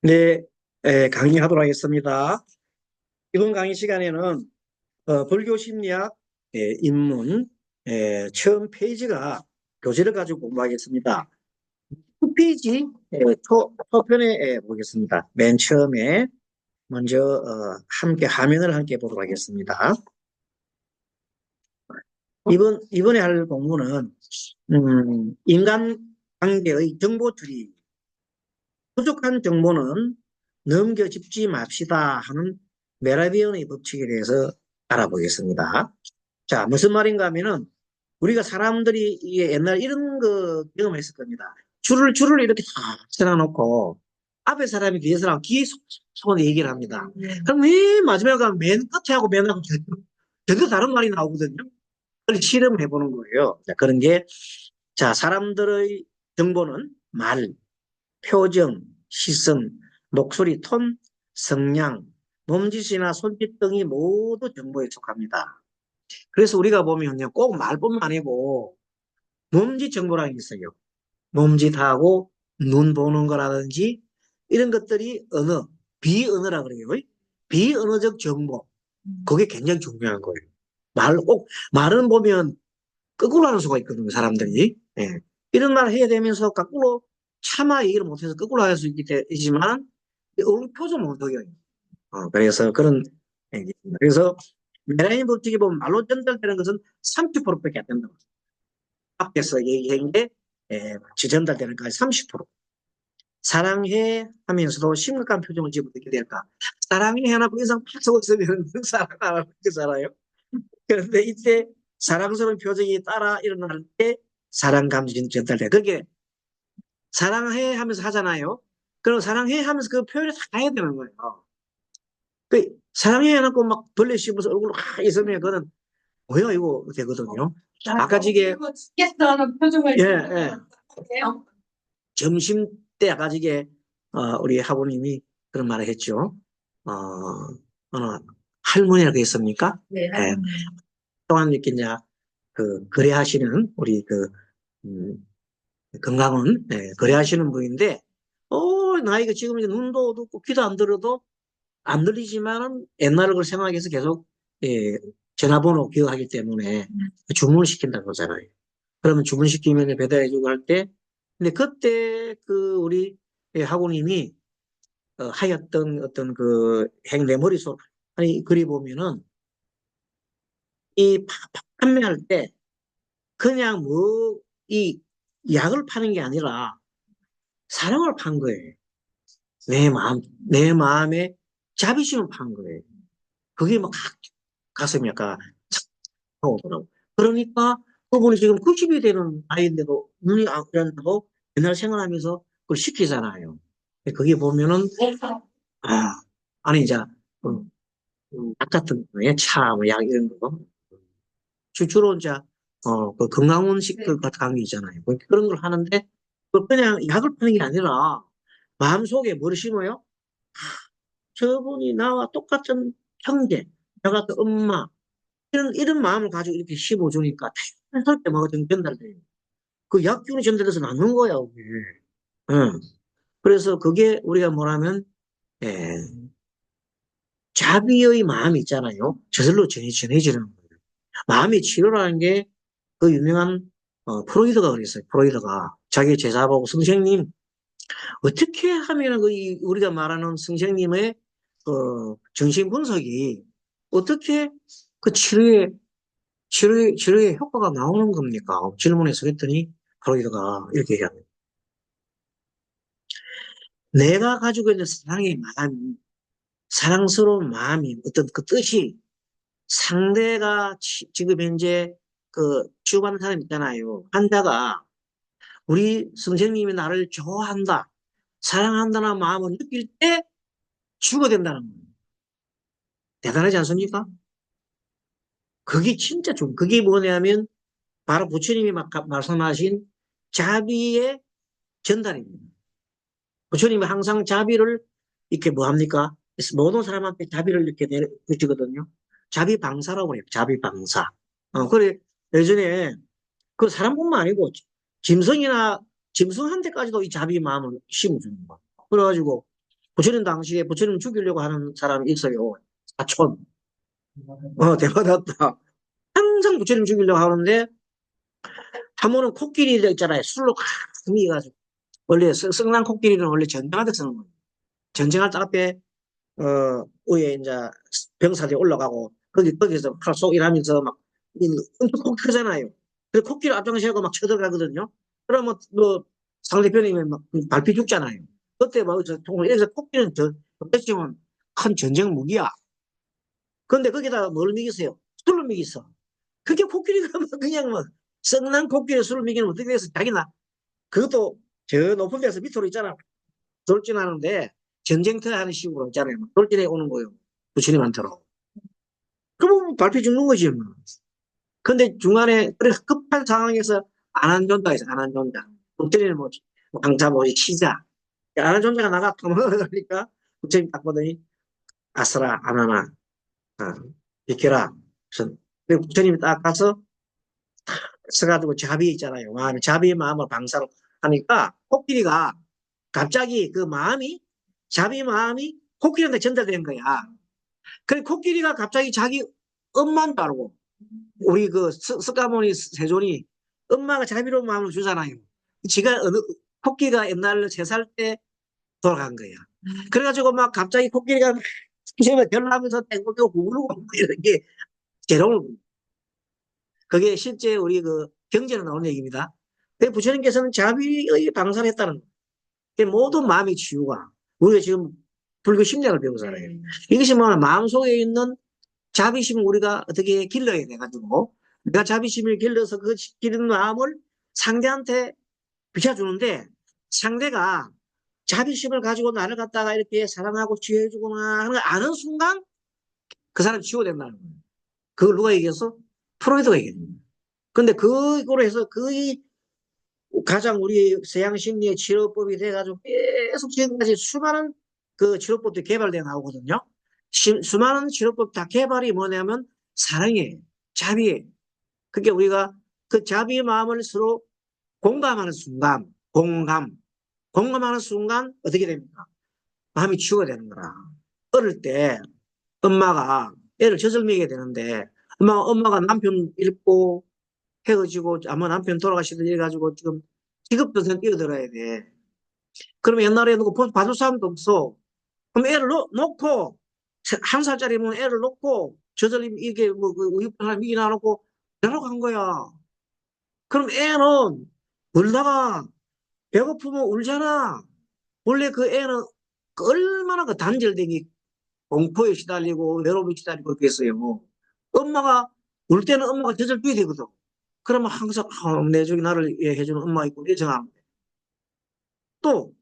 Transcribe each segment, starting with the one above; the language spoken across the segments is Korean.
네, 강의하도록 하겠습니다. 이번 강의 시간에는 불교 심리학 입문 처음 페이지가 교재를 가지고 공부하겠습니다. 첫 페이지 초편에 보겠습니다. 맨 처음에 먼저 함께 화면을 함께 보도록 하겠습니다. 이번에 할 공부는 인간 관계의 정보 처리, 부족한 정보는 넘겨짚지 맙시다 하는 메라비언의 법칙에 대해서 알아보겠습니다. 자, 무슨 말인가 하면은 우리가 사람들이 이게 옛날 이런 거 경험했을 겁니다. 줄을 이렇게 다 세워놓고 앞에 사람이 뒤에 사람 뒤에 손에 얘기를 합니다. 그럼 맨 마지막에 가면 맨 끝에 하고 맨 하고 전혀 다른 말이 나오거든요. 그걸 실험해 보는 거예요. 자, 그런 게, 자, 사람들의 정보는 말, 표정, 시선, 목소리 톤, 성량, 몸짓이나 손짓 등이 모두 정보에 속합니다. 그래서 우리가 보면요, 꼭 말뿐만 아니고 몸짓 정보라는 게 있어요. 몸짓하고 눈 보는 거라든지 이런 것들이 언어, 비언어라 그래요. 비언어적 정보. 그게 굉장히 중요한 거예요. 말은 보면 거꾸로 하는 수가 있거든요, 사람들이. 예. 이런 말 해야 되면서 거꾸로 차마 얘기를 못해서 거꾸로 할 수 있지만 얼굴 표정 못 보여요. 그래서 그런 얘기. 그래서 메라인 법칙에 보면 말로 전달되는 것은 30%밖에 안 된다고. 앞에서 얘기한 게 전달되는 것까지 30%. 사랑해 하면서도 심각한 표정을 지으면 어떻게 될까? 사랑해 하나고 인상 팍 쓰고 있으면 사랑 안 하는 거잖아요. 그런데 이때 사랑스러운 표정이 따라 일어날 때 사랑 감정이 전달돼. 그게 사랑해 하면서 하잖아요. 그럼 사랑해 하면서 그 표현을 다 해야 되는 거예요. 그 사랑해 해놓고 막 벌레 씹어서 얼굴로 확 있으면 그거는 뭐야 이거 되거든요. 아까 지게 하는 표정을 예, 예. 점심 때 아까 지게 우리 학우님이 그런 말을 했죠. 어느 할머니라고 했습니까? 네. 예. 또한 이렇게 이제 그 거래하시는 우리 그 건강은 거래하시는 분인데 나이가 지금 이제 눈도 어둡고 귀도 안 들어도 안 들리지만은 옛날 걸 생각해서 계속 전화번호 기억하기 때문에 주문을 시킨다는 거잖아요. 그러면 주문시키면 배달해주고 할 때, 근데 그때 그 우리 학우님이 하였던 어떤 그 내 머릿속, 아니, 그리 보면은 이 판매할 때 그냥 뭐 이 약을 파는 게 아니라 사랑을 판 거예요. 내 마음에 자비심을 판 거예요. 그게 막 가슴이 약간 착 오더라고. 그러니까 그분이 지금 90이 되는 나이인데도 눈이 안 그런다고 옛날 생활하면서 그걸 시키잖아요. 그게 보면은, 아니, 이제, 약 같은 거에 차, 뭐, 약 이런 거. 주로 이제, 그 건강원식 그 강의 있잖아요. 그런 걸 하는데, 그냥 약을 파는 게 아니라, 마음속에 뭘 심어요? 저분이 나와 똑같은 형제, 저 같은 엄마, 이런 마음을 가지고 이렇게 씹어주니까 자연스럽게 뭐가 좀 전달돼요. 그 약균이 전달돼서 낫는 거야, 그게. 응. 그래서 그게 우리가 뭐라면, 예, 자비의 마음이 있잖아요. 저절로 전해지는 거예요. 마음의 치료라는 게 그 유명한 프로이드가 그랬어요. 프로이드가 자기 제자 보고 선생님 어떻게 하면 우리가 말하는 선생님의 정신 분석이 어떻게 그 치료의 효과가 나오는 겁니까? 질문해서 했더니 프로이드가 이렇게 얘기합니다. 내가 가지고 있는 사랑의 마음이, 사랑스러운 마음이 어떤 그 뜻이 상대가 지금 현재 그 치유받는 사람 있잖아요. 환자가 우리 선생님이 나를 좋아한다, 사랑한다는 마음을 느낄 때 치유가 된다는 거예요. 대단하지 않습니까? 그게 진짜 그게 뭐냐면 바로 부처님이 말씀하신 자비의 전달입니다. 부처님이 항상 자비를 이렇게 뭐 합니까? 모든 사람한테 자비를 이렇게 내주거든요. 자비방사라고 그래요. 자비방사. 그래, 예전에 그 사람뿐만 아니고 짐승이나 짐승한테까지도 이 자비의 마음을 심어주는 거야. 그래가지고 부처님 당시에 부처님 죽이려고 하는 사람이 있어요. 사촌. 대받았다. 항상 부처님 죽이려고 하는데 한 번은 코끼리 있잖아요. 술로 칵 미가지고 원래 성난 코끼리는 원래 전쟁할 때 쓰는 거예요. 전쟁할 때 앞에 위에 이제 병사들이 올라가고 거기서 칼 쏘 일하면서 막 엄청 코 크잖아요. 그래서 코끼리 앞장서고 막 쳐들어가거든요. 그러면 뭐 상대편이 막 발피 죽잖아요. 그때 막 여기서 코끼리는 어찌보면 큰 전쟁 무기야. 근데 거기다가 뭘 먹이세요? 술을 먹이어. 그게 코끼리가 막 그냥 막 썩난 코끼리 술을 먹이면 어떻게 돼서 자기나 그것도 저 높은 데서 밑으로 있잖아. 돌진하는데 전쟁터 하는 식으로 있잖아요. 돌진해 오는 거예요. 부처님한테로. 그러면 발표 죽는 거지. 뭐. 근데 중간에 급한 상황에서 안한존자가 있어. 안한존자. 부처님을 뭐 강사 뭐지 치자. 안한존자가 나가 도망가니까 부처님 딱 보더니 아스라 안하나 비켜라. 그래서 부처님이 딱 가서 서가지고 자비 있잖아요. 자비의 마음을 방사로 하니까 코끼리가 갑자기 그 마음이 자비 마음이 코끼리한테 전달된 거야. 그래 코끼리가 갑자기 자기 엄마인 줄 알고 우리 그 스가모니 세존이 엄마가 자비로운 마음을 주잖아요. 지가 코끼리가 옛날 3살 때 돌아간 거야. 그래가지고 막 갑자기 코끼리가 결혼하면서 땡글땡글 구르고 이런 게 재롱을 그게 실제 우리 그 경전에 나오는 얘기입니다. 부처님께서는 자비의 방사를 했다는 거예요. 모든 마음의 치유가 우리가 지금 불교 심리학을 배우잖아요. 이것이 뭐 마음속에 있는 자비심을 우리가 어떻게 길러야 돼가지고 내가 자비심을 길러서 그 기른 마음을 상대한테 비춰주는데 상대가 자비심을 가지고 나를 갖다가 이렇게 사랑하고 지혜해주거나 하는 걸 아는 순간 그 사람이 치유된다는 거예요. 그걸 누가 얘기했어? 프로이드가 얘기했는 근데 그거로 해서 거의 가장 우리 서양 심리의 치료법이 돼가지고 계속 지금까지 수많은 그 치료법들이 개발되어 나오거든요. 수많은 치료법 다 개발이 뭐냐면 사랑이에요. 자비예요. 그게 우리가 그 자비의 마음을 서로 공감하는 순간, 공감하는 순간 어떻게 됩니까? 마음이 치유가 되는 거라. 어릴 때 엄마가 애를 젖을 먹이게 되는데 엄마가 남편 잃고 헤어지고 아마 남편 돌아가시든 이래가지고 지금 직업병선 뛰어들어야 돼. 그러면 옛날에 누구 봐줄 사람도 없어. 그럼 애를 놓고 1살짜리면 애를 놓고 저절리 이게 뭐그 우유병 하나 미기 놔놓고 내러 간 거야. 그럼 애는 울다가 배고프면 울잖아. 원래 그 애는 얼마나 그 단절되기 공포에 시달리고 외로움에 시달리고 그랬어요. 엄마가 울 때는 엄마가 젖을 줘야 되거든. 그러면 항상 내 저기 나를 해주는 엄마 있고 애정하면 돼. 또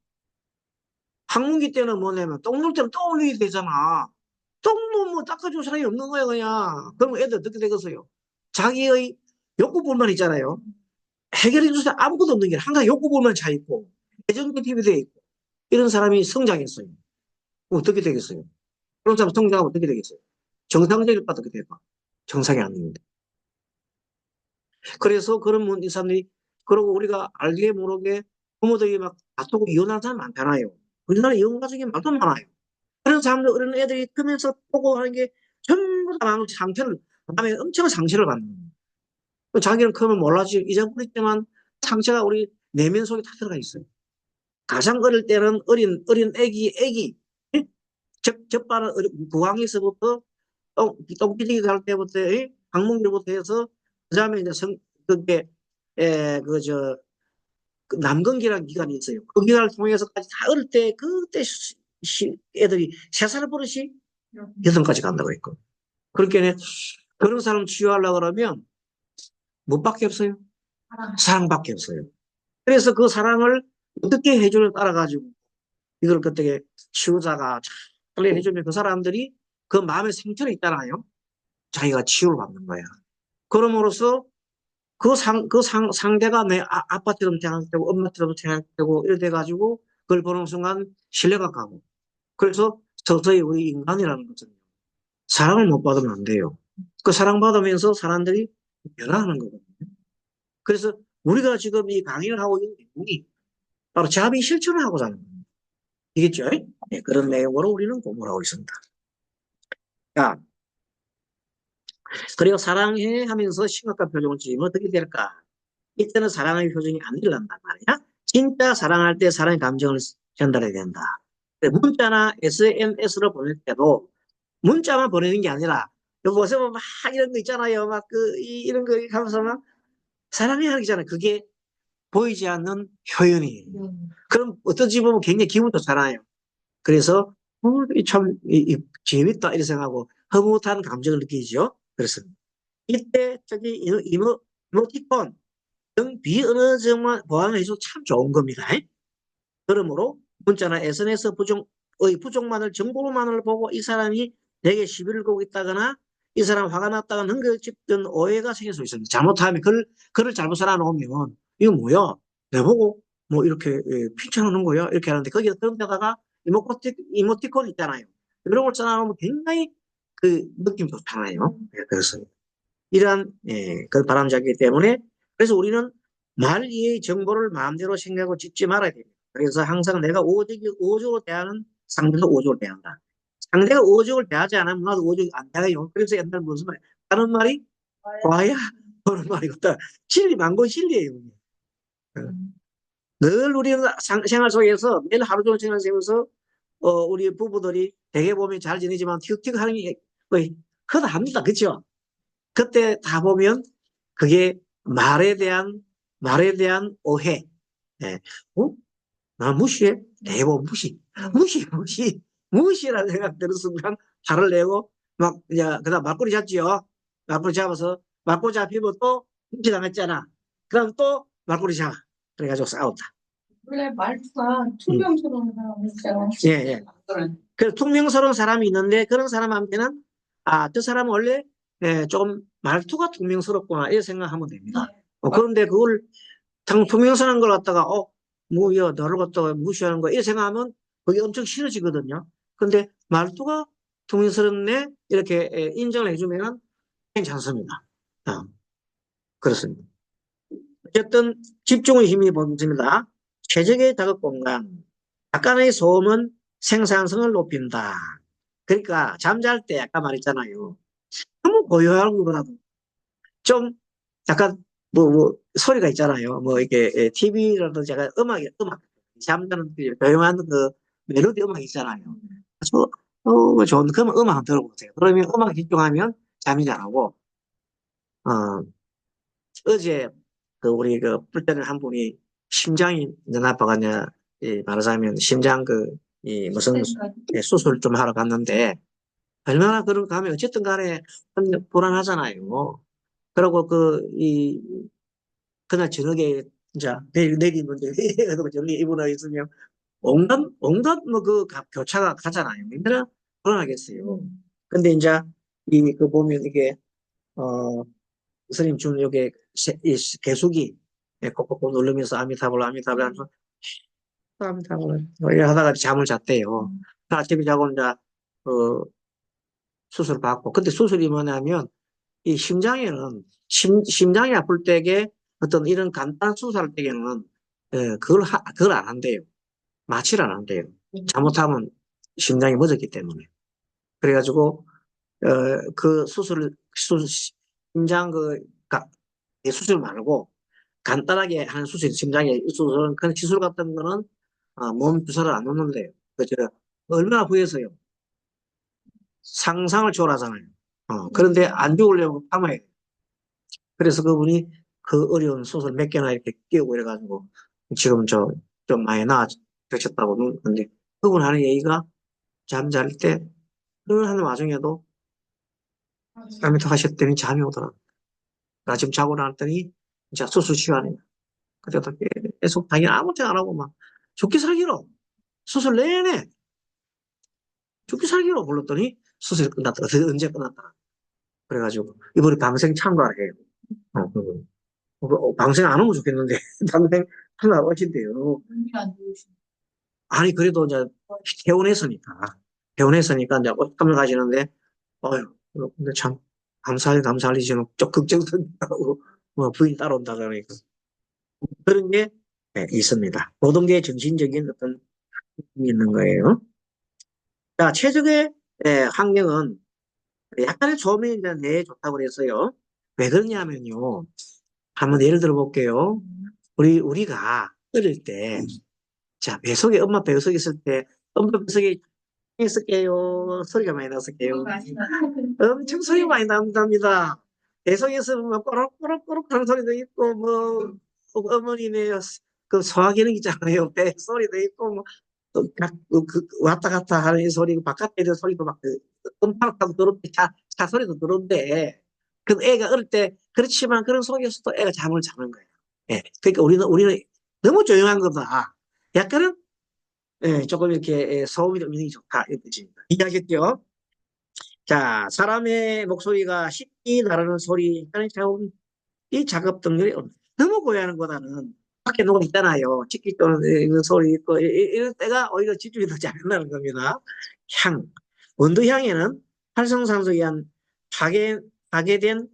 항문기 때는 뭐냐면 똥 눌 때는 똥 흘리게 되잖아. 똥 누면 닦아줄 사람이 없는 거야 그냥. 그러면 애들 어떻게 되겠어요? 자기의 욕구불만 있잖아요. 해결해 줄 사람 아무것도 없는 게 항상 욕구불만 차 있고 애정결핍이 돼 있고 이런 사람이 성장했어요. 어떻게 되겠어요? 그런 사람 성장하면 어떻게 되겠어요? 정상적일 바 어떻게 될까? 정상이 아닙니다. 그래서 그런 이 사람들이 그러고 우리가 알게 모르게 부모들이 막 다투고 이혼하는 사람 많잖아요. 우리나라 이혼 가족이 말도 많아요. 그런 사람들, 어린 애들이 크면서 보고 하는 게 전부 다 마음 상처를, 마음에 엄청난 상처를 받는 거예요. 자기는 크면 몰라지 잊어버렸지만 상처가 우리 내면 속에 다 들어가 있어요. 가장 어릴 때는 어린 애기, 적바른 부항에서부터 똥기저귀 갈 때부터, 방문기부터 해서, 그 다음에 이제 그게, 그 남근기라는 기간이 있어요. 그 기간을 통해서까지 다 어릴 때, 그때 애들이 3살 버릇이 여성까지 간다고 했고. 그렇게 그런 사람 치유하려고 그러면 뭐밖에 없어요? 사랑밖에 없어요. 그래서 그 사랑을 어떻게 해주를 따라가지고 이걸 그때 치유자가 잘 해주면 그 사람들이 그 마음에 상처를 있잖아요. 자기가 치유를 받는 거야. 그럼으로써 상대가 내 아빠처럼 생각되고 엄마처럼 생각되고 이래 돼가지고 그걸 보는 순간 신뢰가 가고. 그래서 서서히 우리 인간이라는 것은 사랑을 못 받으면 안 돼요. 그 사랑받으면서 사람들이 변화하는 거거든요. 그래서 우리가 지금 이 강의를 하고 있는 내용이 바로 자비 실천을 하고자 하는 겁니다. 이겠죠? 네, 그런 내용으로 우리는 공부를 하고 있습니다. 자, 그리고 사랑해 하면서 심각한 표정을 지으면 어떻게 될까? 이때는 사랑의 표정이 안 일어난단 말이야. 진짜 사랑할 때 사랑의 감정을 전달해야 된다. 문자나 SNS로 보낼 때도 문자만 보내는 게 아니라 여보세요 막 이런 거 있잖아요. 막 이런 거 하면서 막 사랑해 하는 게 있잖아요. 그게 보이지 않는 표현이에요. 그럼 어떤 지 보면 굉장히 기분 좋잖아요. 그래서 참 재밌다 이렇게 생각하고 흐뭇한 감정을 느끼죠. 그렇습니다. 이때 저기 이모티콘 등 비언어적만 보완해서 참 좋은 겁니다. 그러므로 문자나 SNS 부족만을 정보로만을 보고 이 사람이 내게 시비를 걸고 있다거나 이 사람 화가 났다가 능글짓던 오해가 생길 수 있습니다. 잘못하면 글을 잘못 써놔놓으면 이거 뭐야? 내보고 뭐 이렇게 칭찬하는 거야? 이렇게 하는데 거기에 그런 데다가 이모티콘 있잖아요. 이런 걸 써놔놓으면 굉장히 그 느낌 좋잖아요. 그래서 이러한 그 바람잡이기 때문에 그래서 우리는 말 이의 정보를 마음대로 생각하고 짚지 말아야 됩니다. 그래서 항상 내가 오직으로 대하는 상대도 오직으로 대한다. 상대가 오직을 대하지 않으면 나도 오직 안 대해요. 그래서 옛날 무슨 말 하는 말이 과야 하는 말이 없다. 진리 만고 진리예요. 늘 우리는 생활 속에서 매일 하루 종일 생활 속에서 우리 부부들이 대개 보면 잘 지내지만 틱틱 하는 게 거의 흔합니다. 그렇죠? 그때 다 보면 그게 말에 대한 오해. 예. 어? 나 무시해? 대부분 무시라는 생각 드는 순간 화를 내고 막 이제 그다음 말꼬리 잡지요. 말꼬리 잡아서 말꼬리 잡히면 또 무시당했잖아. 그럼 또 말꼬리 잡아. 그래가지고 싸웠다. 원래 말투가 투명스러운 사람이 있잖아. 예, 예. 그래서 퉁명스러운 사람이 있는데 그런 사람한테는 저 사람은 원래 조금 말투가 퉁명스럽구나 이렇게 생각하면 됩니다. 그런데 그걸 퉁명스러운 걸 갖다가 뭐야 너를 갖다가 무시하는 거야 이렇게 생각하면 그게 엄청 싫어지거든요. 근데 말투가 퉁명스럽네 이렇게 인정을 해주면 괜찮습니다. 그렇습니다. 어쨌든 집중의 힘이 본습니다. 최적의 자극 공간. 약간의 소음은 생산성을 높인다. 그러니까 잠잘 때 아까 말했잖아요. 너무 고요한 거라도 좀 약간 소리가 있잖아요. 뭐 이게 TV라든지 약간 음악 잠자는 조용한 그 멜로디 음악 있잖아요. 그래서 좋은 그런 음악 들어보세요. 그러면 음악 집중하면 잠이 잘 오고 어, 어제 우리 불때는 한 분이 심장이 나빠가냐 말하자면 심장 이 무슨 수술 좀 하러 갔는데 얼마나 그런 거 하면 어쨌든 간에 불안하잖아요. 그리고 그날 저녁에 이제 내리면 이제 저녁에 입원하 있으면 온갖 뭐 교차가 가잖아요. 얼마나 불안하겠어요. 근데 이제 보면 이게 어 스님 준 요게 이 개수기 콕콕콕 누르면서 아미타불 하면서 아미타불 이래 하다가 잠을 잤대요. 아침에 자고 이제 그 수술 받고 근데 수술이 뭐냐면 이 심장이 아플 때에 어떤 이런 간단한 수술할 때에는 그걸 안 한대요. 마취를 안 한대요. 잘못하면 심장이 멎었기 때문에. 그래가지고 그 심장 수술 말고 간단하게 하는 심장에 수술은 그런 시술 같은 거는 몸 주사를 안 놓는데요. 그죠? 얼마나 후해서요. 상상을 초월하잖아요. 그런데 안 죽으려면 참아야 돼요. 그래서 그분이 그 어려운 수술 몇 개나 이렇게 끼우고 이래가지고 지금 좀 많이 나아졌다고 근데 그분 하는 얘기가 잠잘 때 그걸 하는 와중에도 잠이 더 하셨더니 잠이 오더라. 나 지금 자고 나왔더니 이제 수술 시간에 그래도 계속 당연히 아무 생각 안 하고 막 죽기 살기로 수술 내내 죽기 살기로 불렀더니 수술이 끝났더라. 언제 끝났더라. 그래가지고 이번에 방생 참가해요. 그분. 방생 안 하면 좋겠는데 방생 참가하신대요. 아니 그래도 이제 퇴원했으니까 이제 어떡하면 가시는데 어휴 근데 참 감사하지 저는 좀 걱정도 하고 뭐 부인 따라온다 그러니까 그런 게 예, 있습니다. 모든 게 정신적인 어떤 힘이 있는 거예요. 자, 최적의 환경은 약간의 조명이 이제 뇌에 좋다고 그랬어요. 왜 그러냐면요. 한번 예를 들어 볼게요. 우리가 어릴 때, 자, 뱃속에, 엄마 뱃속에 있을 때, 엄마 뱃속에 있을게요. 소리가 많이 났을게요. 엄청 소리 많이 난답니다. 뱃속에서 뭐 꼬락꼬락꼬락 하는 소리도 있고, 뭐, 어머니네 그 소화기능 있잖아요. 배 소리도 있고, 뭐, 왔다 갔다 하는 이 소리, 바깥에 있는 소리도 막, 음파로 들어오는데, 차 소리도 들어오는데, 그 애가 어릴 때, 그렇지만 그런 속에서도 애가 잠을 자는 거예요. 예. 그러니까 우리는 너무 조용한 거다. 약간은, 예, 조금 이렇게 소음이 좀 있는 게 좋다. 이거지. 이해하셨죠? 자, 사람의 목소리가 쉽게 나르는 소리, 이 작업 등들이 너무 고요하는 것보다는 밖에 누가 있잖아요. 치키 또는 이런 소리 있고, 이런 때가 오히려 집중이 더 잘 된다는 겁니다. 향. 원두향에는 활성산소에 의한 파괴된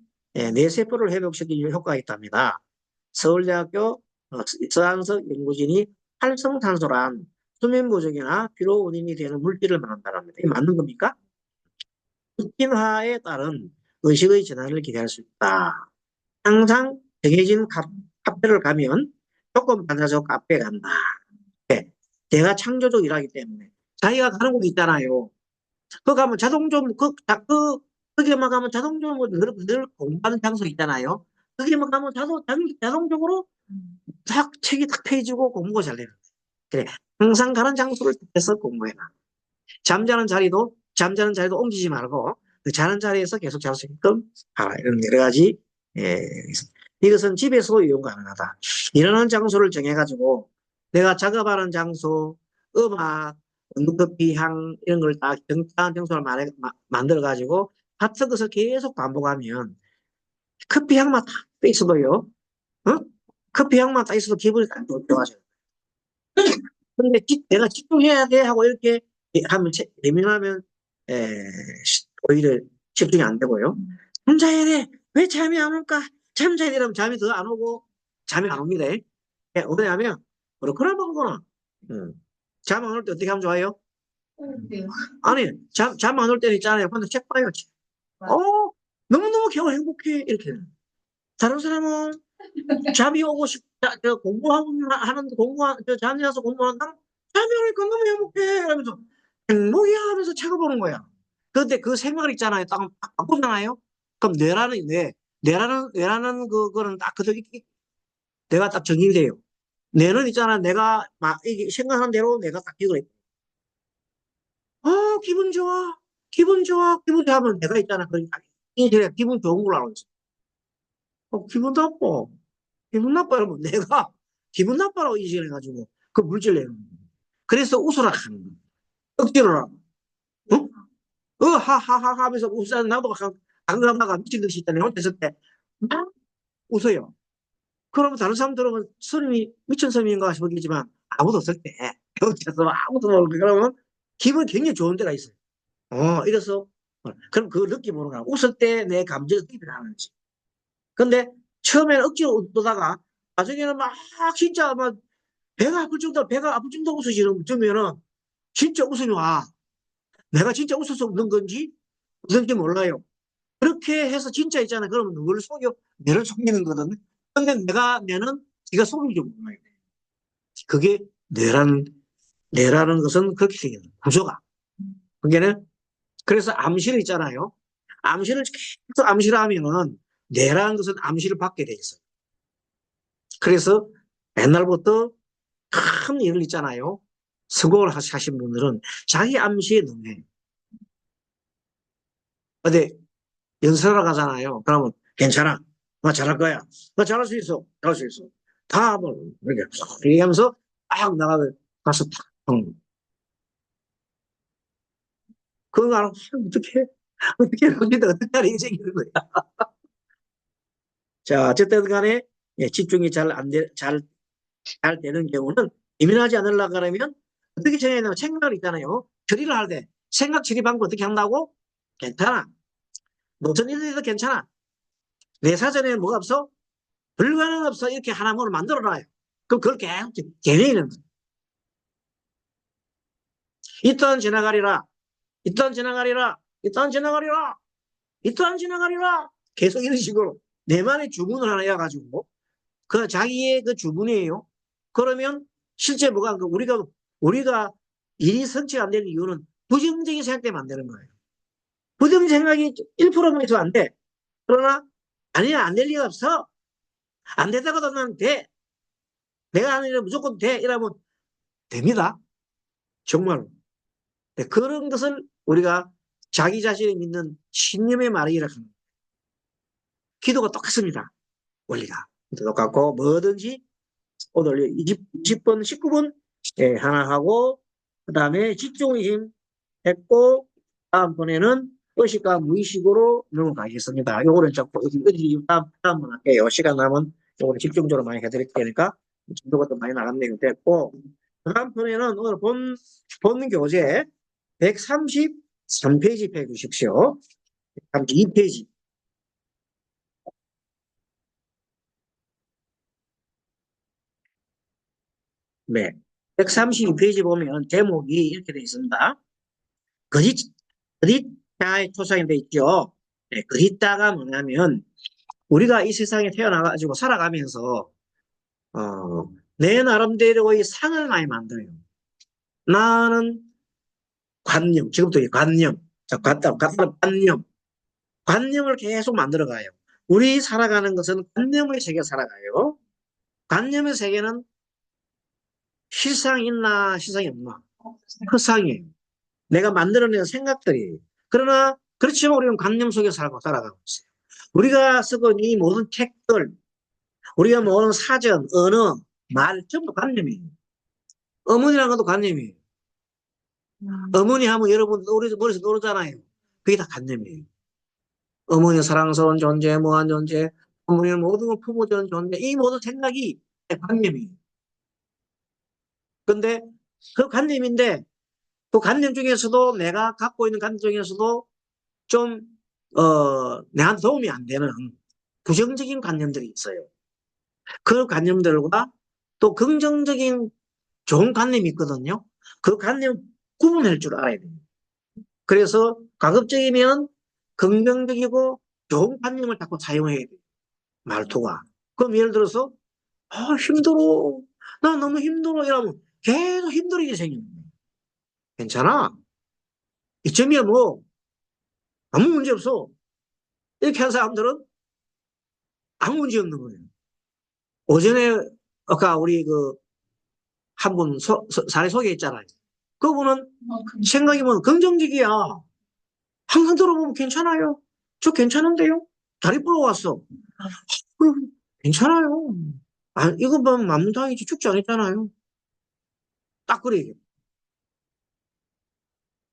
뇌세포를 회복시키는 효과가 있답니다. 서울대학교 서한석 연구진이 활성산소란 수면 부족이나 피로 원인이 되는 물질을 말한다랍니다. 이게 맞는 겁니까? 루틴화에 따른 의식의 전환을 기대할 수 있다. 항상 정해진 카페를 가면 조금 반사적 카페에 간다. 네. 내가 창조적 일하기 때문에. 자기가 가는 곳 있잖아요. 그 가면 거기만 가면 자동적으로 늘 공부하는 장소 있잖아요. 거기만 가면 자동적으로 탁 책이 탁 펴지고 공부가 잘 되는 거예요. 그래. 항상 가는 장소를 택해서 공부해라. 잠자는 자리도 옮기지 말고 그 자는 자리에서 계속 잘 수 있게끔 하라. 이런 여러 가지 예, 이것은 집에서도 이용 가능하다. 일하는 장소를 정해가지고 내가 작업하는 장소, 음악, 커피 향 이런 걸 다 정당한 장소를 만들어가지고 같은 것을 계속 반복하면 커피 향만 딱 있어도요. 어? 커피 향만 딱 있어도 기분이 딱 좋아져요. 근데 내가 집중해야 돼 하고 이렇게 하면 예민하면 에, 오히려 집중이 안 되고요. 잠자야 돼. 왜 잠이 안 올까? 잠자야 되면 잠이 더 안 오고 잠이 안 옵니다. 왜냐하면 그렇구나 거나. 잠 안 올 때 어떻게 하면 좋아요? 아니 잠 안 올 때는 있잖아요. 근데 책 봐요. 책. 너무너무 겨우 행복해 이렇게. 다른 사람은 잠이 오고 공부하고 하는데 잠자서 공부하는 잠이 오니까 너무 행복해 이러면서 행복이야 하면서 책을 보는 거야. 그런데 그 생각을 있잖아요. 딱 바꾸잖아요. 그럼 뇌라는 그거는 딱 그대로 내가 딱 정의가 돼요. 뇌는 있잖아. 내가 막 이게 생각하는 대로 내가 딱 기억을 해. 기분 좋아. 기분 좋아. 기분 좋아하면 내가 있잖아. 그러니까 이제 기분 좋은 걸로 알고 있어. 기분 나빠. 기분 나빠 여러분. 내가 기분 나빠라고 인식을 해가지고 그 물질 내는 거야. 그래서 웃으라 하는 거야. 억지로 하라. 어? 하하하 하면서 웃어. 나도 강남나가 미친 듯이 있다네. 혼자 있을 때 막 웃어요. 그러면 다른 사람들은 스님이 미친 스님인가 싶겠지만 아무도 없을 때 혼자서 아무도 모르고 그러면 기분이 굉장히 좋은 때가 있어요. 이래서 그럼 그걸 느껴보는 거야. 웃을 때 내 감정이 어떻게 변하는지. 근데 처음에는 억지로 웃다가 나중에는 막 진짜 막 배가 아플 정도 웃으시면은 진짜 웃음이 와. 내가 진짜 웃어서 웃는 건지 웃는지 몰라요. 그렇게 해서 진짜 있잖아요. 그러면 누구를 속여? 내를 속이는 거거든. 근데 내는 지가 속이지 몰라요. 그게 뇌라는 것은 그렇게 생겨요. 구조가. 그게는 그래서 암시를 있잖아요. 암시를 계속 암시하면은 뇌라는 것은 암시를 받게 돼 있어요. 그래서 옛날부터 큰 일을 있잖아요. 수고를 하신 분들은 자기 암시에 능해. 어디 연설하러 가잖아요. 그러면 괜찮아. 나 잘할 거야. 나 잘할 수 있어. 잘할 수 있어. 다 뭐, 이렇게 얘기하면서 딱 가서 탁, 그거 알아. 어떻게 하는 게 생기는 거야. 자, 어쨌든 간에 집중이 잘 되는 경우는 예민하지 않으려고 하면 어떻게 정해야 되냐면 생각을 있잖아요. 처리를 할 때 생각 처리 방법 어떻게 한다고? 괜찮아. 무슨 일이 도 괜찮아. 내 사전에 뭐가 없어? 불가능 없어. 이렇게 하나만을 만들어 놔요. 그럼 그걸 계속 개내는 거예요. 이 또한 지나가리라. 이 또한 지나가리라. 이 또한 지나가리라. 이 또한 지나가리라. 계속 이런 식으로 내만의 주문을 하나 해가지고 그 자기의 그 주문이에요. 그러면 실제 뭐가 우리가 일이 성취가 안 되는 이유는 부정적인 생각 때문에 안 되는 거예요. 부정적인 생각이 1%만 있어도 안 돼. 그러나 아니야 안 될 리가 없어. 안 된다고도 난 돼. 내가 하는 일은 무조건 돼. 이러면 됩니다. 정말로. 네, 그런 것을 우리가 자기 자신이 믿는 신념의 말이라 합니다. 기도가 똑같습니다. 원리가. 똑같고 뭐든지 오늘 20번, 19번 예, 하나 하고 그 다음에 집중의 힘 했고 다음번에는 의식과 무의식으로 넘어가겠습니다. 요거는 자꾸 다음번 할게요. 시간 남은 요거는 집중적으로 많이 해드릴 테니까 정도가 좀 많이 나갔네요. 됐고 그 다음번에는 오늘 본 교재 133페이지 펴 주십시오. 132페이지. 네. 132페이지 보면 제목이 이렇게 되어 있습니다. 그리자의 초상이 되어 있죠. 네, 그리자가 뭐냐면 우리가 이 세상에 태어나가지고 살아가면서 내 나름대로의 상을 많이 만들어요. 나는 관념, 지금부터 관념, 자, 관념, 관념을 계속 만들어가요. 우리 살아가는 것은 관념의 세계 살아가요. 관념의 세계는 실상이 있나 실상이 없나 허상이에요. 내가 만들어낸 생각들이. 그러나 그렇지만 우리는 관념 속에 살아가고 있어요. 우리가 쓰고 있는 이 모든 책들, 우리가 모든 사전, 언어, 말 전부 관념이에요. 어머니라는 것도 관념이에요. 어머니 하면 여러분 머릿속에 떠오르잖아요. 그게 다 관념이에요. 어머니 사랑스러운 존재, 무한 존재, 어머니는 모든 걸 품어주는 존재, 이 모든 생각이 관념이에요. 근데 그 관념인데 그 관념 중에서도 내가 갖고 있는 관념 중에서도 좀, 내한테 도움이 안 되는 부정적인 관념들이 있어요. 그 관념들과 또 긍정적인 좋은 관념이 있거든요. 그 관념 구분할 줄 알아야 돼요. 그래서 가급적이면 긍정적이고 좋은 관념을 자꾸 사용해야 돼요. 말투가. 그럼 예를 들어서, 힘들어. 나 너무 힘들어. 이러면 계속 힘들게 생기는 거예요. 괜찮아. 이점이야 뭐. 아무 문제 없어. 이렇게 한 사람들은 아무 문제 없는 거예요. 오전에 아까 우리 그 한 분 사례 소개했잖아요. 그분은 생각이 뭐 긍정적이야. 항상 들어보면 괜찮아요. 저 괜찮은데요? 다리 부러 왔어. 괜찮아요. 아, 이거 보면 만문당이지 죽지 않았잖아요. 딱 그래.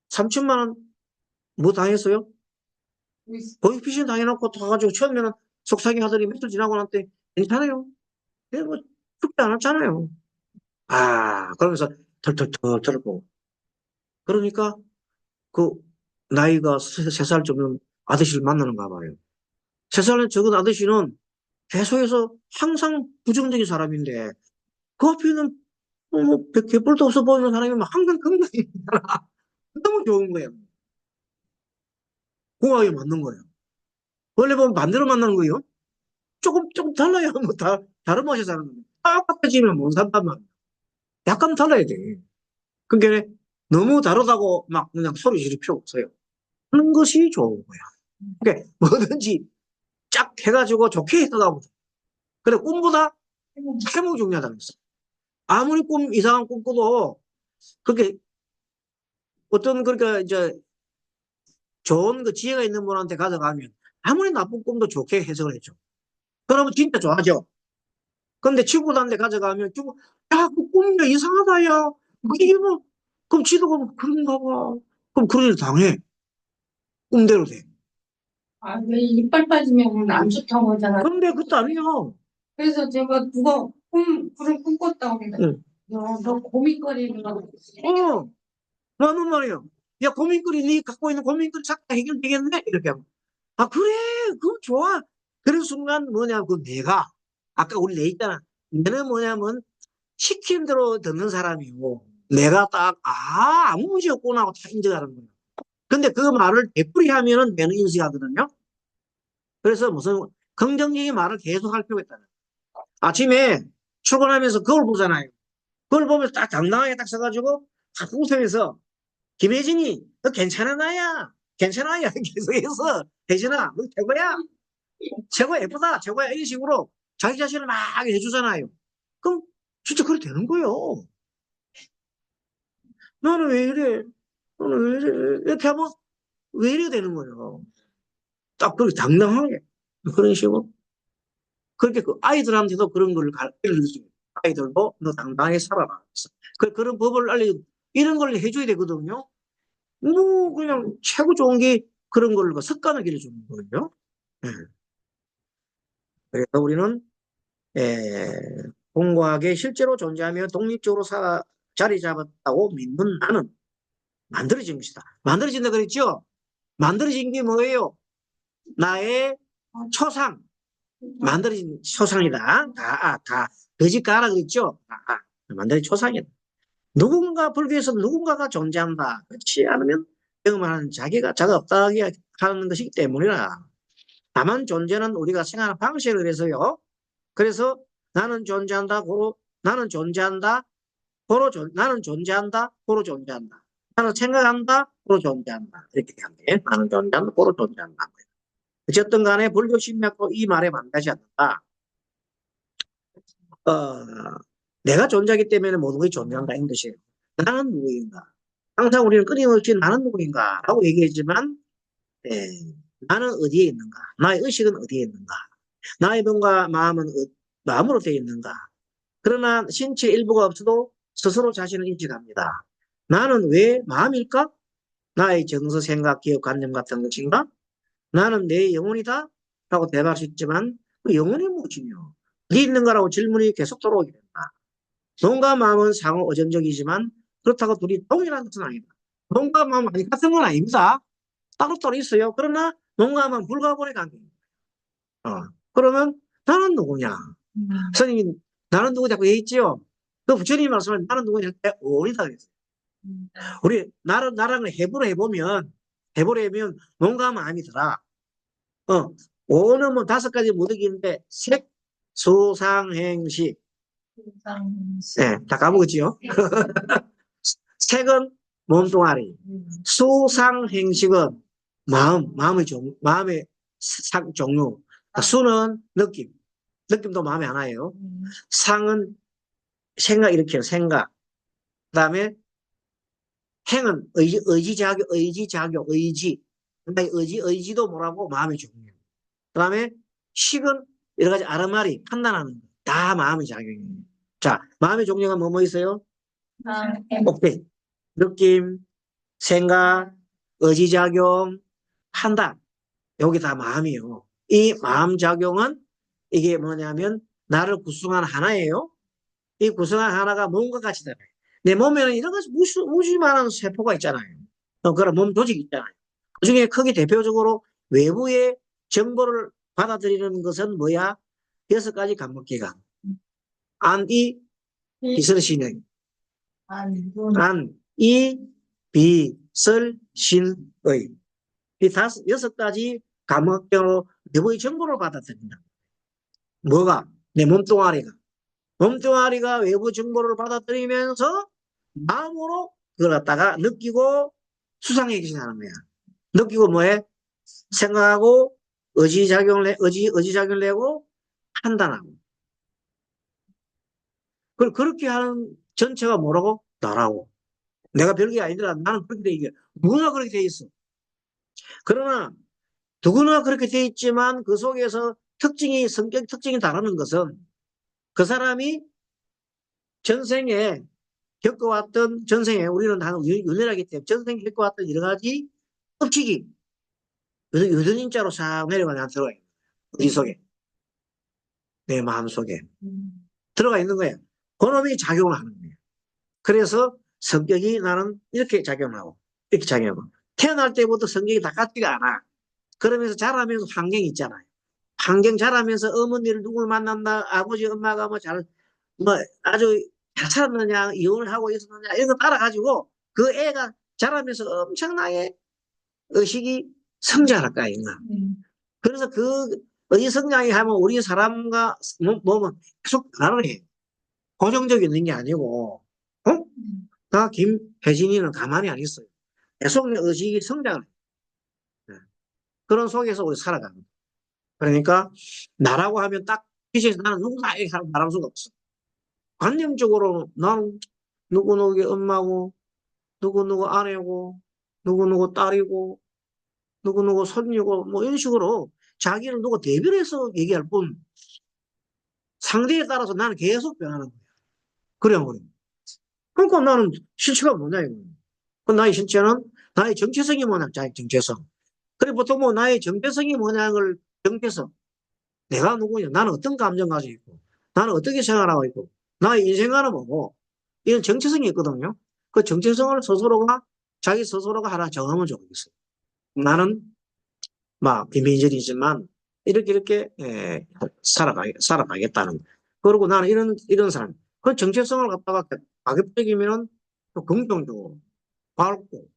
3천만 원 뭐 당했어요? 보이피싱 당해놓고 가가지고 처음에는 속삭이 하더니 며칠 지나고 나한테 괜찮아요. 그래 뭐 죽지 않았잖아요. 아, 그러면서 털털털 털고. 그러니까 그 나이가 3살 정도 아저씨를 만나는가 봐요. 3살 적은 아저씨는 계속해서 항상 부정적인 사람인데 그 앞에는 뭐 개뿔도 없어 보이는 사람이 막 항상 건강이 너무 좋은 거예요. 궁합이 맞는 거예요. 원래 보면 반대로 만나는 거예요. 조금 달라야 뭐 다른 맛이 사는 거예요. 똑같아지면 못 산단 말이에요. 약간 달라야 돼. 그러니까 너무 다르다고 막 그냥 소리 지를 필요 없어요. 하는 것이 좋은 거야. 그러니까 뭐든지 쫙 해가지고 좋게 해석하고. 그래, 꿈보다 해몽이 중요하다고 했어. 아무리 이상한 꿈 꿔도, 그렇게, 어떤, 그러니까, 이제, 좋은 그 지혜가 있는 분한테 가져가면, 아무리 나쁜 꿈도 좋게 해석을 해줘. 그러면 진짜 좋아져. 근데 친구들한테 가져가면, 야, 그 꿈이 이상하다, 야. 그게 뭐, 그럼 지도가 뭐 그런가 봐. 그럼 그런 일 당해. 꿈대로 돼. 아, 왜 이빨 빠지면 안 좋다고 하잖아. 근데 그것도 아니야. 그래서 제가 누가 그런 꿈 꿨다고 그래. 응. 너 고민거리는 거. 나는 말이야. 야, 고민거리, 네 갖고 있는 고민거리 작다 해결되겠네? 이렇게 하고. 아, 그래, 그거 좋아. 그런 순간 뭐냐, 그 내가, 아까 우리 내 있잖아. 내는 뭐냐면, 시키는 대로 듣는 사람이고, 내가 딱, 아무 문제 없구나 하고 다 인정하는 거예요. 근데 그 말을 되풀이 하면은 매너 인식하거든요. 그래서 무슨 긍정적인 말을 계속 할 필요가 있다. 아침에 출근하면서 거울 보잖아요. 그걸 보면서 딱 당당하게 딱 서가지고 딱 웃으면서 김혜진이 너 괜찮아 나야 괜찮아야 계속해서 혜진아 너 최고야 최고 예쁘다 최고야 이런 식으로 자기 자신을 막 해주잖아요. 그럼 진짜 그래 되는 거예요. 나는 왜 이래 나는 왜 이래 이렇게 하면 왜 이래 되는 거예요. 딱 그렇게 당당하게 그런 식으로 그렇게 그 아이들한테도 그런 걸 알려주죠. 아이들도 너 당당하게 살아라. 그런 법을 이런 걸 해줘야 되거든요. 뭐 그냥 최고 좋은 게 그런 걸로 습관을 길러주는 거예요. 예. 그래서 우리는 에, 공고하게 실제로 존재하며 독립적으로 자리 잡았다고 믿는 나는 만들어진 것이다. 만들어진다 그랬죠? 만들어진 게 뭐예요? 나의 초상. 만들어진 초상이다. 다 거짓 가라 그랬죠? 만들어진 초상이다. 누군가 불교에서 누군가가 존재한다. 그렇지 않으면 경험하는 자가 없다 하는 것이기 때문이라. 다만 존재는 우리가 생각하는 방식을 그래서요. 그래서 나는 존재한다, 고로 나는 존재한다, 나는 존재한다, 고로 존재한다. 나는 생각한다, 고로 존재한다. 이렇게 하면 나는 존재한다, 고로 존재한다. 어쨌든 간에 불교 심리학도 이 말에 반대하지 않는다. 어, 내가 존재하기 때문에 모든 것이 존재한다 이런 것이에요. 나는 누구인가? 항상 우리는 끊임없이 나는 누구인가? 라고 얘기했지만 예, 나는 어디에 있는가? 나의 의식은 어디에 있는가? 나의 몸과 마음은 마음으로 되어 있는가? 그러나 신체 일부가 없어도 스스로 자신을 인식합니다. 나는 왜 마음일까? 나의 정서, 생각, 기억, 관념 같은 것인가? 나는 내 영혼이다? 라고 대답할 수 있지만 그 영혼이 무엇이며 어디 있는가라고 질문이 계속 들어오게 된다. 몸과 마음은 상호 어전적이지만 그렇다고 둘이 동일한 것은 아니다. 몸과 마음은 같은 건 아닙니다. 따로따로 있어요. 그러나 몸과 마음은 불가분의 관계입니다. 그러면 나는 누구냐? 선생님, 나는 누구 자꾸 얘기했지요? 그 부처님 말씀을 나는 누구냐 할 때 어리다 그랬어요. 우리 나랑을 해보려 하면 몸과 마음이더라. 어, 오는 뭐 5가지 무득인데 색, 수상행식. 네, 다 까먹었지요? 색은 몸뚱아리, 수상행식은 마음의 종류. 수는 느낌도 마음에 하나예요. 상은 생각 이렇게 해요, 생각. 그 다음에 행은 의지. 그러니까 의지도 뭐라고 마음의 종류. 그 다음에 식은 여러 가지 아르마리, 판단하는 거. 다 마음의 작용이에요. 자, 마음의 종류가 뭐 있어요? 오케이. 느낌, 생각, 의지작용, 판단. 여기 다 마음이에요. 이 마음 작용은 이게 뭐냐면 나를 구성하는 하나예요. 이 구성한 하나가 몸과 같이 되요. 내 몸에는 이런 것이 무수많은 세포가 있잖아요. 그런 몸 조직이 있잖아요. 그 중에 크게 대표적으로 외부의 정보를 받아들이는 것은 뭐야? 6가지 감각기관. 안, 이, 비설, 신의. 안, 이, 비, 설, 신의. 이 6가지 감각적으로 외부의 정보를 받아들인다. 뭐가? 내 몸뚱아리가. 몸뚱아리가 외부 정보를 받아들이면서 마음으로 그걸 갖다가 느끼고 수상해지하는 거야. 느끼고 뭐해? 생각하고 의지작용을 내고 판단하고. 그걸 그렇게 하는 전체가 뭐라고? 나라고. 내가 별게 아니더라. 나는 그렇게 돼 있게. 누구나 그렇게 돼 있어. 그러나 누구나 그렇게 돼 있지만 그 속에서 성격 특징이 다르는 것은 그 사람이 전생에 우리는 다 윤회라기 때문에 전생에 겪어왔던 여러 가지 흡치기 유전인자로 싹 내려가 나 들어가 있는 거야. 어디 속에? 내 마음 속에 들어가 있는 거야. 그놈이 작용을 하는 거야. 그래서 성격이 나는 이렇게 작용하고 이렇게 작용하고 태어날 때부터 성격이 다 같지가 않아. 그러면서 자라면서 환경이 있잖아요. 환경 자라면서 어머니를 누굴 만난다 아버지 엄마가 뭐 아주 괜찮느냐, 이혼을 하고 있었느냐, 이런 거 따라가지고 그 애가 자라면서 엄청나게 의식이 성장할 거야, 인가. 그래서 그 의식 성장이 하면 우리 사람과 몸은 계속 변화를 해. 고정적이 있는 게 아니고, 어? 나 김혜진이는 가만히 안 있어요. 계속 의식이 성장을 해. 네. 그런 속에서 우리 살아가는 거야. 그러니까 나라고 하면 딱 기재해서 나는 누구다 이렇게 말할 수가 없어. 관념적으로 나는 누구누구의 엄마고 누구누구 아내고 누구누구 딸이고 누구누구 손녀고 뭐 이런 식으로 자기를 누구 대비를 해서 얘기할 뿐 상대에 따라서 나는 계속 변하는 거야. 그래 안 그래? 그러니까 나는 실체가 뭐냐 이거. 그 나의 실체는 나의 정체성이 뭐냐, 자의 정체성. 그래 보통 뭐 나의 정체성이 뭐냐를 정체성. 내가 누구냐? 나는 어떤 감정 가지고 있고, 나는 어떻게 생활하고 있고, 나의 인생관은 뭐고, 이런 정체성이 있거든요. 그 정체성을 스스로가, 자기 스스로가 하나 정하면 좋겠어요. 나는, 막, 비밀절이지만, 이렇게, 살아가겠다는. 그리고 나는 이런 사람. 그 정체성을 갖다가 가급적이면은 또 긍정적으로, 밝고,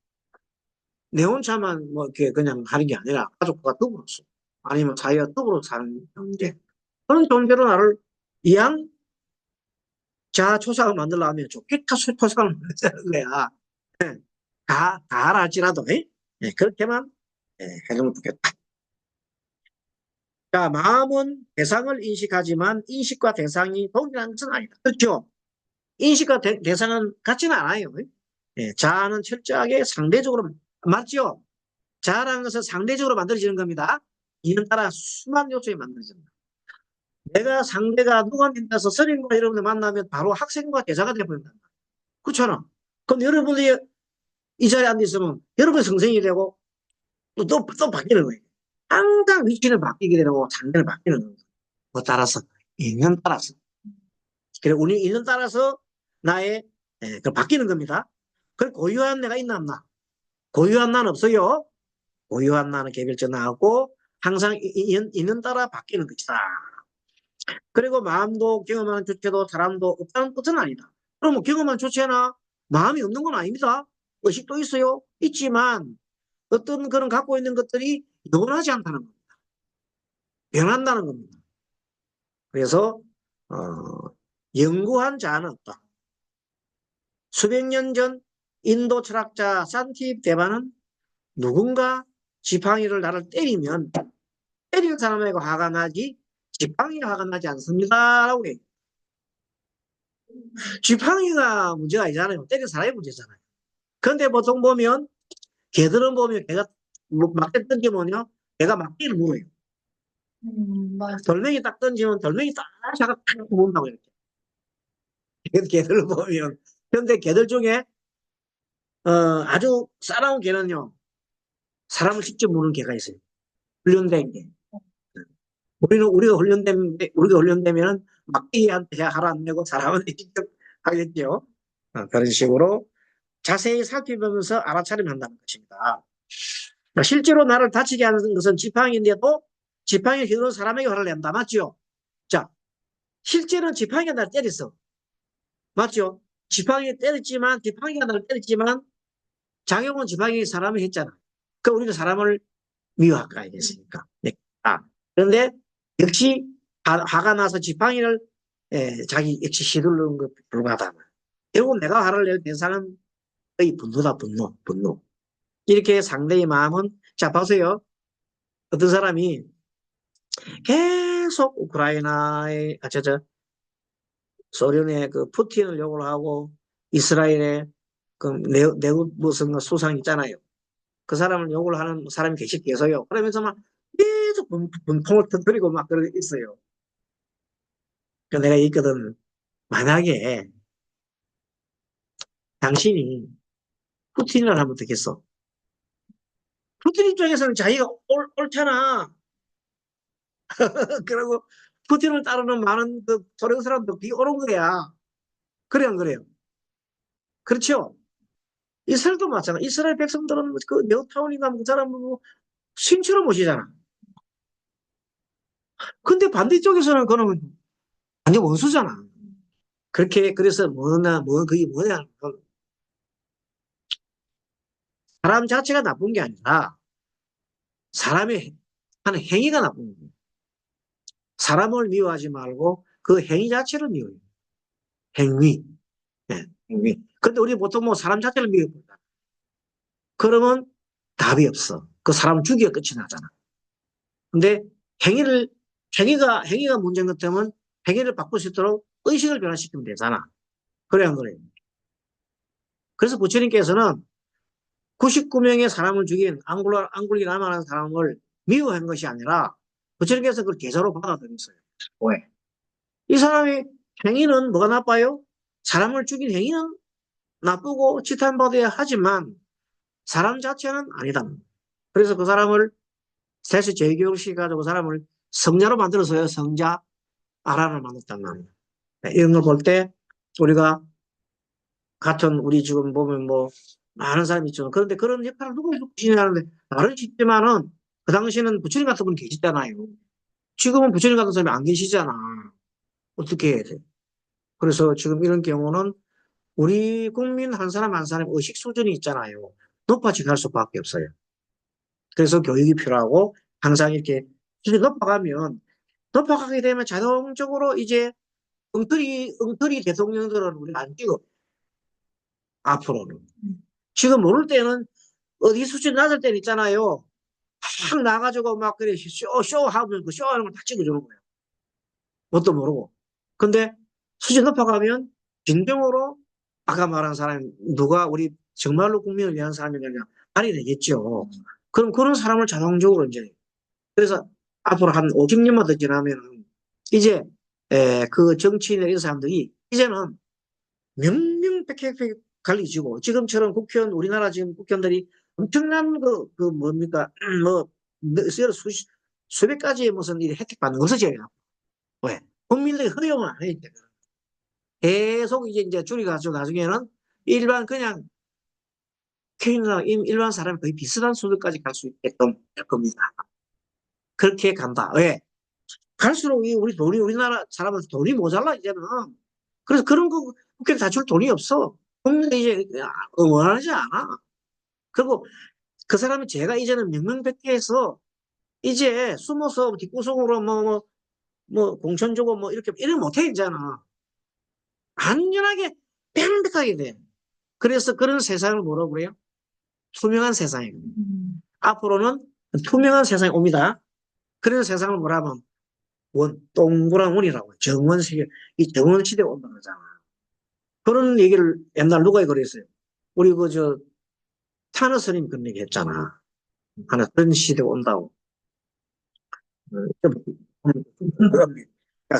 내 혼자만 뭐, 이렇게 그냥 하는 게 아니라 가족과 더불어서, 아니면 자기가 더불어 사는 존재. 그런 존재로 나를 이왕 자초상을 만들려면 좋겠다 초상을 만들자는 거야. 예, 가할지라도 그렇게만 해주면 좋겠다. 자, 마음은 대상을 인식하지만 인식과 대상이 동일한 것은 아니다. 그렇죠? 인식과 대상은 같지는 않아요. 자아는 철저하게 상대적으로 맞죠? 자아라는 것은 상대적으로 만들어지는 겁니다. 이는 따라 수많은 요소에 만들어집니다. 내가 상대가 누가 만나서 선생님과 여러분을 만나면 바로 학생과 대사가 되어버린다. 그렇잖아. 그럼 여러분이 이 자리에 앉아 있으면 여러분이 선생이 되고 또 바뀌는 거예요. 항상 위치는 바뀌게 되고 상대는 바뀌는 거예요. 뭐 따라서 인연 따라서. 그래 우리 인연 따라서 나의 그 바뀌는 겁니다. 그 고유한 내가 있나 없나? 고유한 나는 없어요. 고유한 나는 개별적 나하고 항상 인연 따라 바뀌는 것이다. 그리고 마음도 경험하는 주체도 사람도 없다는 뜻은 아니다. 그러면 경험한 주체나 마음이 없는 건 아닙니다. 의식도 있어요. 있지만 어떤 그런 갖고 있는 것들이 영원하지 않다는 겁니다. 변한다는 겁니다. 그래서 영구한 자는 없다. 수백 년 전 인도 철학자 산티 데바는 누군가 지팡이를 나를 때리면 때리는 사람에게 화가 나지 지팡이가 화가 나지 않습니다. 라고 해요. 지팡이가 문제가 아니잖아요. 때리는 사람이 문제잖아요. 그런데 보통 보면 개들은 보면 개가 막대 던지면요. 개가 막대를 물어요. 맞아. 돌멩이 딱 던지면 돌멩이 딱 자가 탁 문다고 이렇게. 개들을 보면. 그런데 개들 중에 아주 싸나운 개는요. 사람을 직접 무는 개가 있어요. 훈련된 개. 우리가 훈련되면 막대기한테 하라 안 내고 사람은 직접 하겠죠. 그런 식으로 자세히 살펴보면서 알아차림 한다는 것입니다. 실제로 나를 다치게 하는 것은 지팡이인데도 지팡이를 휘두른 사람에게 화를 낸다. 맞죠? 자, 실제는 지팡이가 나를 때렸어. 맞죠? 지팡이가 나를 때렸지만 작용은 지팡이 사람이 했잖아. 그 우리는 사람을 미워할까 알겠습니까? 네. 그런데 역시 화가 나서 지팡이를 자기 역시 휘두르는 것 불가하다. 결국 내가 화를 낼 대상은 의 분노다. 분노. 이렇게 상대의 마음은 자 보세요. 어떤 사람이 계속 우크라이나의 소련의 그 푸틴을 욕을 하고 이스라엘의 그 내국 무슨 수상 있잖아요. 그 사람을 욕을 하는 사람이 계서요. 그러면서 막 계속 분통을 터뜨리고 막 그러고 있어요. 그 내가 있거든. 만약에 당신이 푸틴을 하면 어떻겠어? 푸틴 입장에서는 자기가 옳잖아. 그리고 푸틴을 따르는 많은 그 소련 사람도 비오는 거야. 그래 안 그래요? 그렇죠? 이스라엘도 마찬가지. 이스라엘 백성들은 그 뉴타운인가 그 사람은 뭐 신처럼 모시잖아. 근데 반대쪽에서는 그는 완전 원수잖아. 그래서 그게 뭐냐. 사람 자체가 나쁜 게 아니라 사람이 하는 행위가 나쁜 거예요. 사람을 미워하지 말고 그 행위 자체를 미워해요. 행위. 예, 행위. 근데 우리 보통 뭐 사람 자체를 미워합니다. 그러면 답이 없어. 그 사람 죽여 끝이 나잖아. 근데 행위를, 행위가 문제인 것 때문에 행위를 바꿀 수 있도록 의식을 변화시키면 되잖아. 그래, 안 그래? 그래서 부처님께서는 99명의 사람을 죽인 앙굴이 남아라는 사람을 미워한 것이 아니라 부처님께서 그걸 계좌로 받아들였어요. 왜? 이 사람의 행위는 뭐가 나빠요? 사람을 죽인 행위는 나쁘고 지탄받아야 하지만 사람 자체는 아니다. 그래서 그 사람을 다시 재교육시켜가지고 그 사람을 성자로 만들어서요. 성자 아란을 만들었단 말이에요. 네, 이런 걸 볼 때 우리가 같은 우리 지금 보면 뭐 많은 사람이 있죠. 그런데 그런 역할을 누가 부처님하는데 나를 싶지만은 그 당시에는 부처님 같은 분 계시잖아요. 지금은 부처님 같은 사람이 안 계시잖아. 어떻게 해야 돼? 그래서 지금 이런 경우는 우리 국민 한 사람 한 사람 의식 수준이 있잖아요. 높아지게 할 수밖에 없어요. 그래서 교육이 필요하고 항상 이렇게 수준이 높아가게 되면 자동적으로 이제 엉터리 대통령들은 우리 안 찍어. 앞으로는. 지금 모를 때는 어디 수준 낮을 때는 있잖아요. 막 나가지고 막 그래 쇼하면 그 쇼하는 걸 다 찍어주는 거예요. 뭣도 모르고. 근데 수준 높아가면 진정으로 아까 말한 사람 누가 우리 정말로 국민을 위한 사람이냐 알이 되겠죠. 그럼 그런 사람을 자동적으로 이제 그래서 앞으로 한 50년만 더 지나면 이제 그 정치인의 이런 사람들이 이제는 명명백백 갈리지고 지금처럼 국회의원 우리나라 지금 국회의원들이 엄청난 그 뭡니까 뭐 수백 가지의 무슨 이 혜택 받는 것을 제가 왜 국민들이 허용을 안 해. 계속 이제 줄여가지고 나중에는 일반 그냥 개인이나 일반 사람이 거의 비슷한 수준까지 갈 수 있게끔 될 겁니다. 그렇게 간다. 왜? 갈수록 우리나라 사람은 돈이 모자라 이제는. 그래서 그런 거 국회 다 줄 돈이 없어. 국민이 이제 원하지 않아. 그리고 그 사람이 제가 이제는 명명백계해서 이제 숨어서 뒷구석으로 뭐 공천 주고 뭐 이렇게 못해 이제는. 안전하게 명백하게 돼. 그래서 그런 세상을 뭐라고 그래요? 투명한 세상이에요. 앞으로는 투명한 세상이 옵니다. 그런 세상을 뭐라면 동그란 원이라고 정원 세계 이 정원 시대가 온다고 하잖아. 그런 얘기를 옛날 누가 그랬어요. 우리 저 타너 스님 그런 얘기 했잖아. 하나 그런 시대가 온다고.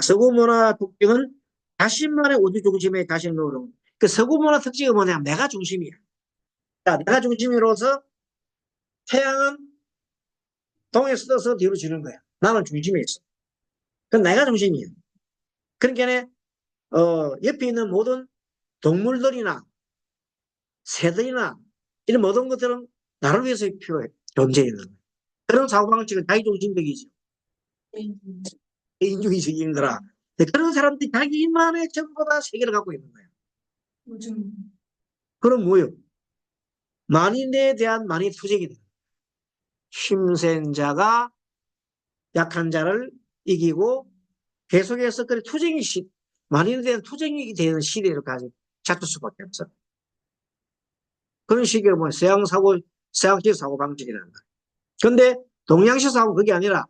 서구 문화 특징은 자신만의 우주 중심에 자신을 놓으는 그 서구 문화 특징은 뭐냐면 내가 중심이야. 자, 내가 중심으로서 태양은 동에서 떠서 뒤로 지는 거야. 나는 중심에 있어. 그건 내가 중심이야. 그러니까 옆에 있는 모든 동물들이나 새들이나 이런 모든 것들은 나를 위해서 필요해. 존재하는 거야. 그런 사고방식은 자기중심적이지. 개인주의적인 거라. 그런 사람들이 자기만의 전부 다 세계를 갖고 있는 거야. 요즘 그럼 뭐요? 만인에 대한 만인 투쟁이 돼. 힘센 자가 약한 자를 이기고 계속해서 그 만인에 대한 투쟁이 되는 시대를 가지고 잡을 수밖에 없어. 그런 식의 뭐 서양식 사고방식이라는 거야. 근데 동양식 사고는 그게 아니라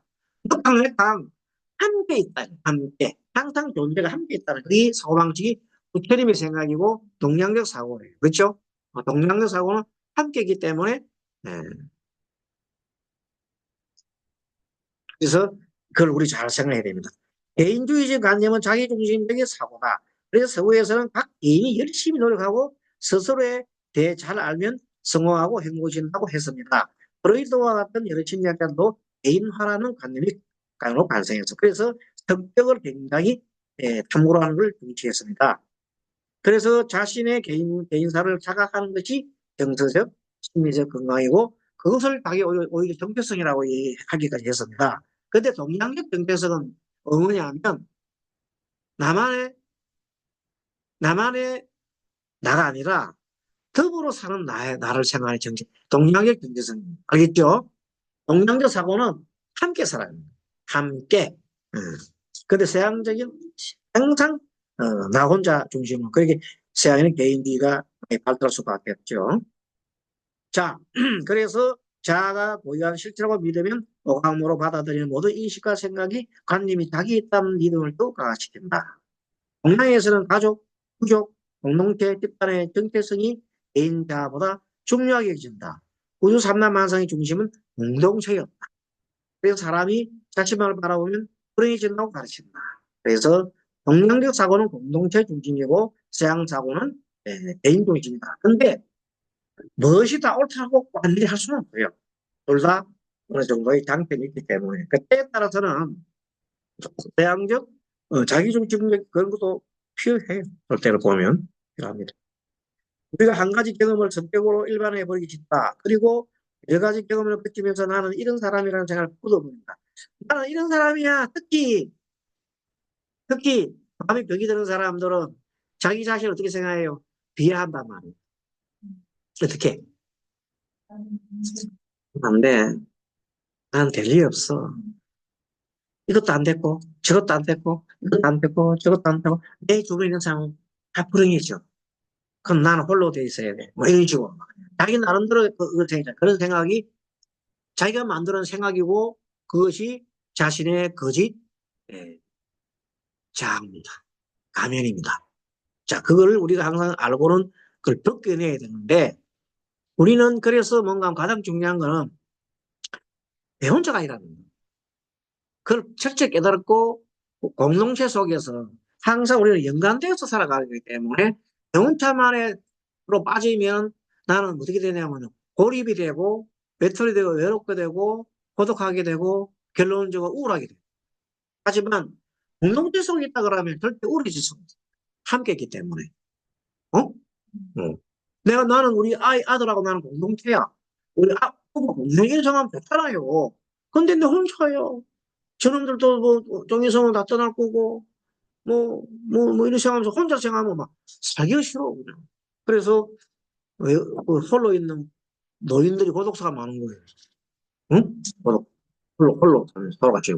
항상 함께 있다. 함께. 항상 존재가 함께 있다는 이 사고방식이 부처님의 생각이고 동양적 사고예요. 그렇죠? 동양적 사고는 함께 있기 때문에 그래서 그걸 우리 잘 생각해야 됩니다. 개인주의적 관념은 자기중심적인 사고다. 그래서 서구에서는 각 개인이 열심히 노력하고 스스로에 대해 잘 알면 성공하고 행복해진다고 했습니다. 프로이트와 같은 여러 심리학자도 개인화라는 관념이 간혹 발생했어. 그래서 성격을 굉장히 탐구를 하는 걸 중시했습니다. 그래서 자신의 개인사를 자각하는 것이 정서적, 심리적 건강이고 그것을 자기 오히려 정체성이라고 하기까지 했습니다. 근데 동양적 정체성은 뭐냐면 나만의 나만의 나가 아니라 더불어 사는 나를 생각하는 정신, 동양적 경제성. 알겠죠? 동양적 사고는 함께 살아요. 함께. 음. 근데 서양적인 항상 나 혼자 중심으로. 그렇게 서양에는 개인주의가 발달할 수밖에 없죠. 자, 그래서 자아가 고유한 실체라고 믿으면 오감으로 받아들이는 모든 인식과 생각이 관념이 자기 있다는 믿음을 또 강화시킨다. 동양에서는 가족, 부족, 공동체, 집단의 정체성이 개인 자아보다 중요하게 여겨진다. 우주 삼라만상의 중심은 공동체였다. 그래서 사람이 자신만을 바라보면 불행해진다고 가르친다. 그래서 동양적 사고는 공동체 중심이고 서양 사고는 개인 중심이다. 근데 무엇이 다 옳다고 완전히 할 수는 없어요. 둘 다 어느 정도의 장점이 있기 때문에 그때에 따라서는 서양적 자기중심적 그런 것도 필요해요. 그때를 보면 필요합니다. 우리가 한 가지 경험을 선택으로 일반화해 버리기 쉽다. 그리고 여러 가지 경험을 거치면서 나는 이런 사람이라는 생각을 굳어버린다. 나는 이런 사람이야. 특히 마음이 벽이 드는 사람들은 자기 자신을 어떻게 생각해요? 비하한단 말이에요. 어떻게? 안 돼. 난 될 리 없어. 이것도 안 됐고, 저것도 안 됐고, 이것도 안 됐고, 저것도 안 되고, 내 주변에 있는 사람은 다 불행해져. 그럼 나는 홀로 돼 있어야 돼. 뭐 이런 식으로. 자기 나름대로 그런 생각이 자기가 만드는 생각이고 그것이 자신의 거짓 예, 자아입니다. 가면입니다. 자, 그걸 우리가 항상 알고는 그걸 벗겨내야 되는데 우리는 그래서 뭔가 가장 중요한 거는 내 혼자가 아니라는 거예요. 그걸 철저히 깨달았고 공동체 속에서 항상 우리는 연관되어서 살아가기 때문에 내 혼자만으로 빠지면 나는 어떻게 되냐면 고립이 되고 외톨이 되고 외롭게 되고 고독하게 되고 결론적으로 우울하게 돼요. 하지만 공동체 속에 있다 그러면 절대 우울해질 수 없어요. 함께 있기 때문에. 어? 나는 우리 아들하고 나는 공동체야. 우리 부모 공동체 정하면 좋잖아요. 근데 내 혼자요. 저놈들도 뭐, 정의성은 다 떠날 거고, 이런 생각하면서 혼자 생각하면 막 살기가 싫어, 그냥. 그래서, 그 홀로 있는 노인들이 고독사가 많은 거예요. 응? 홀로, 서로 같이.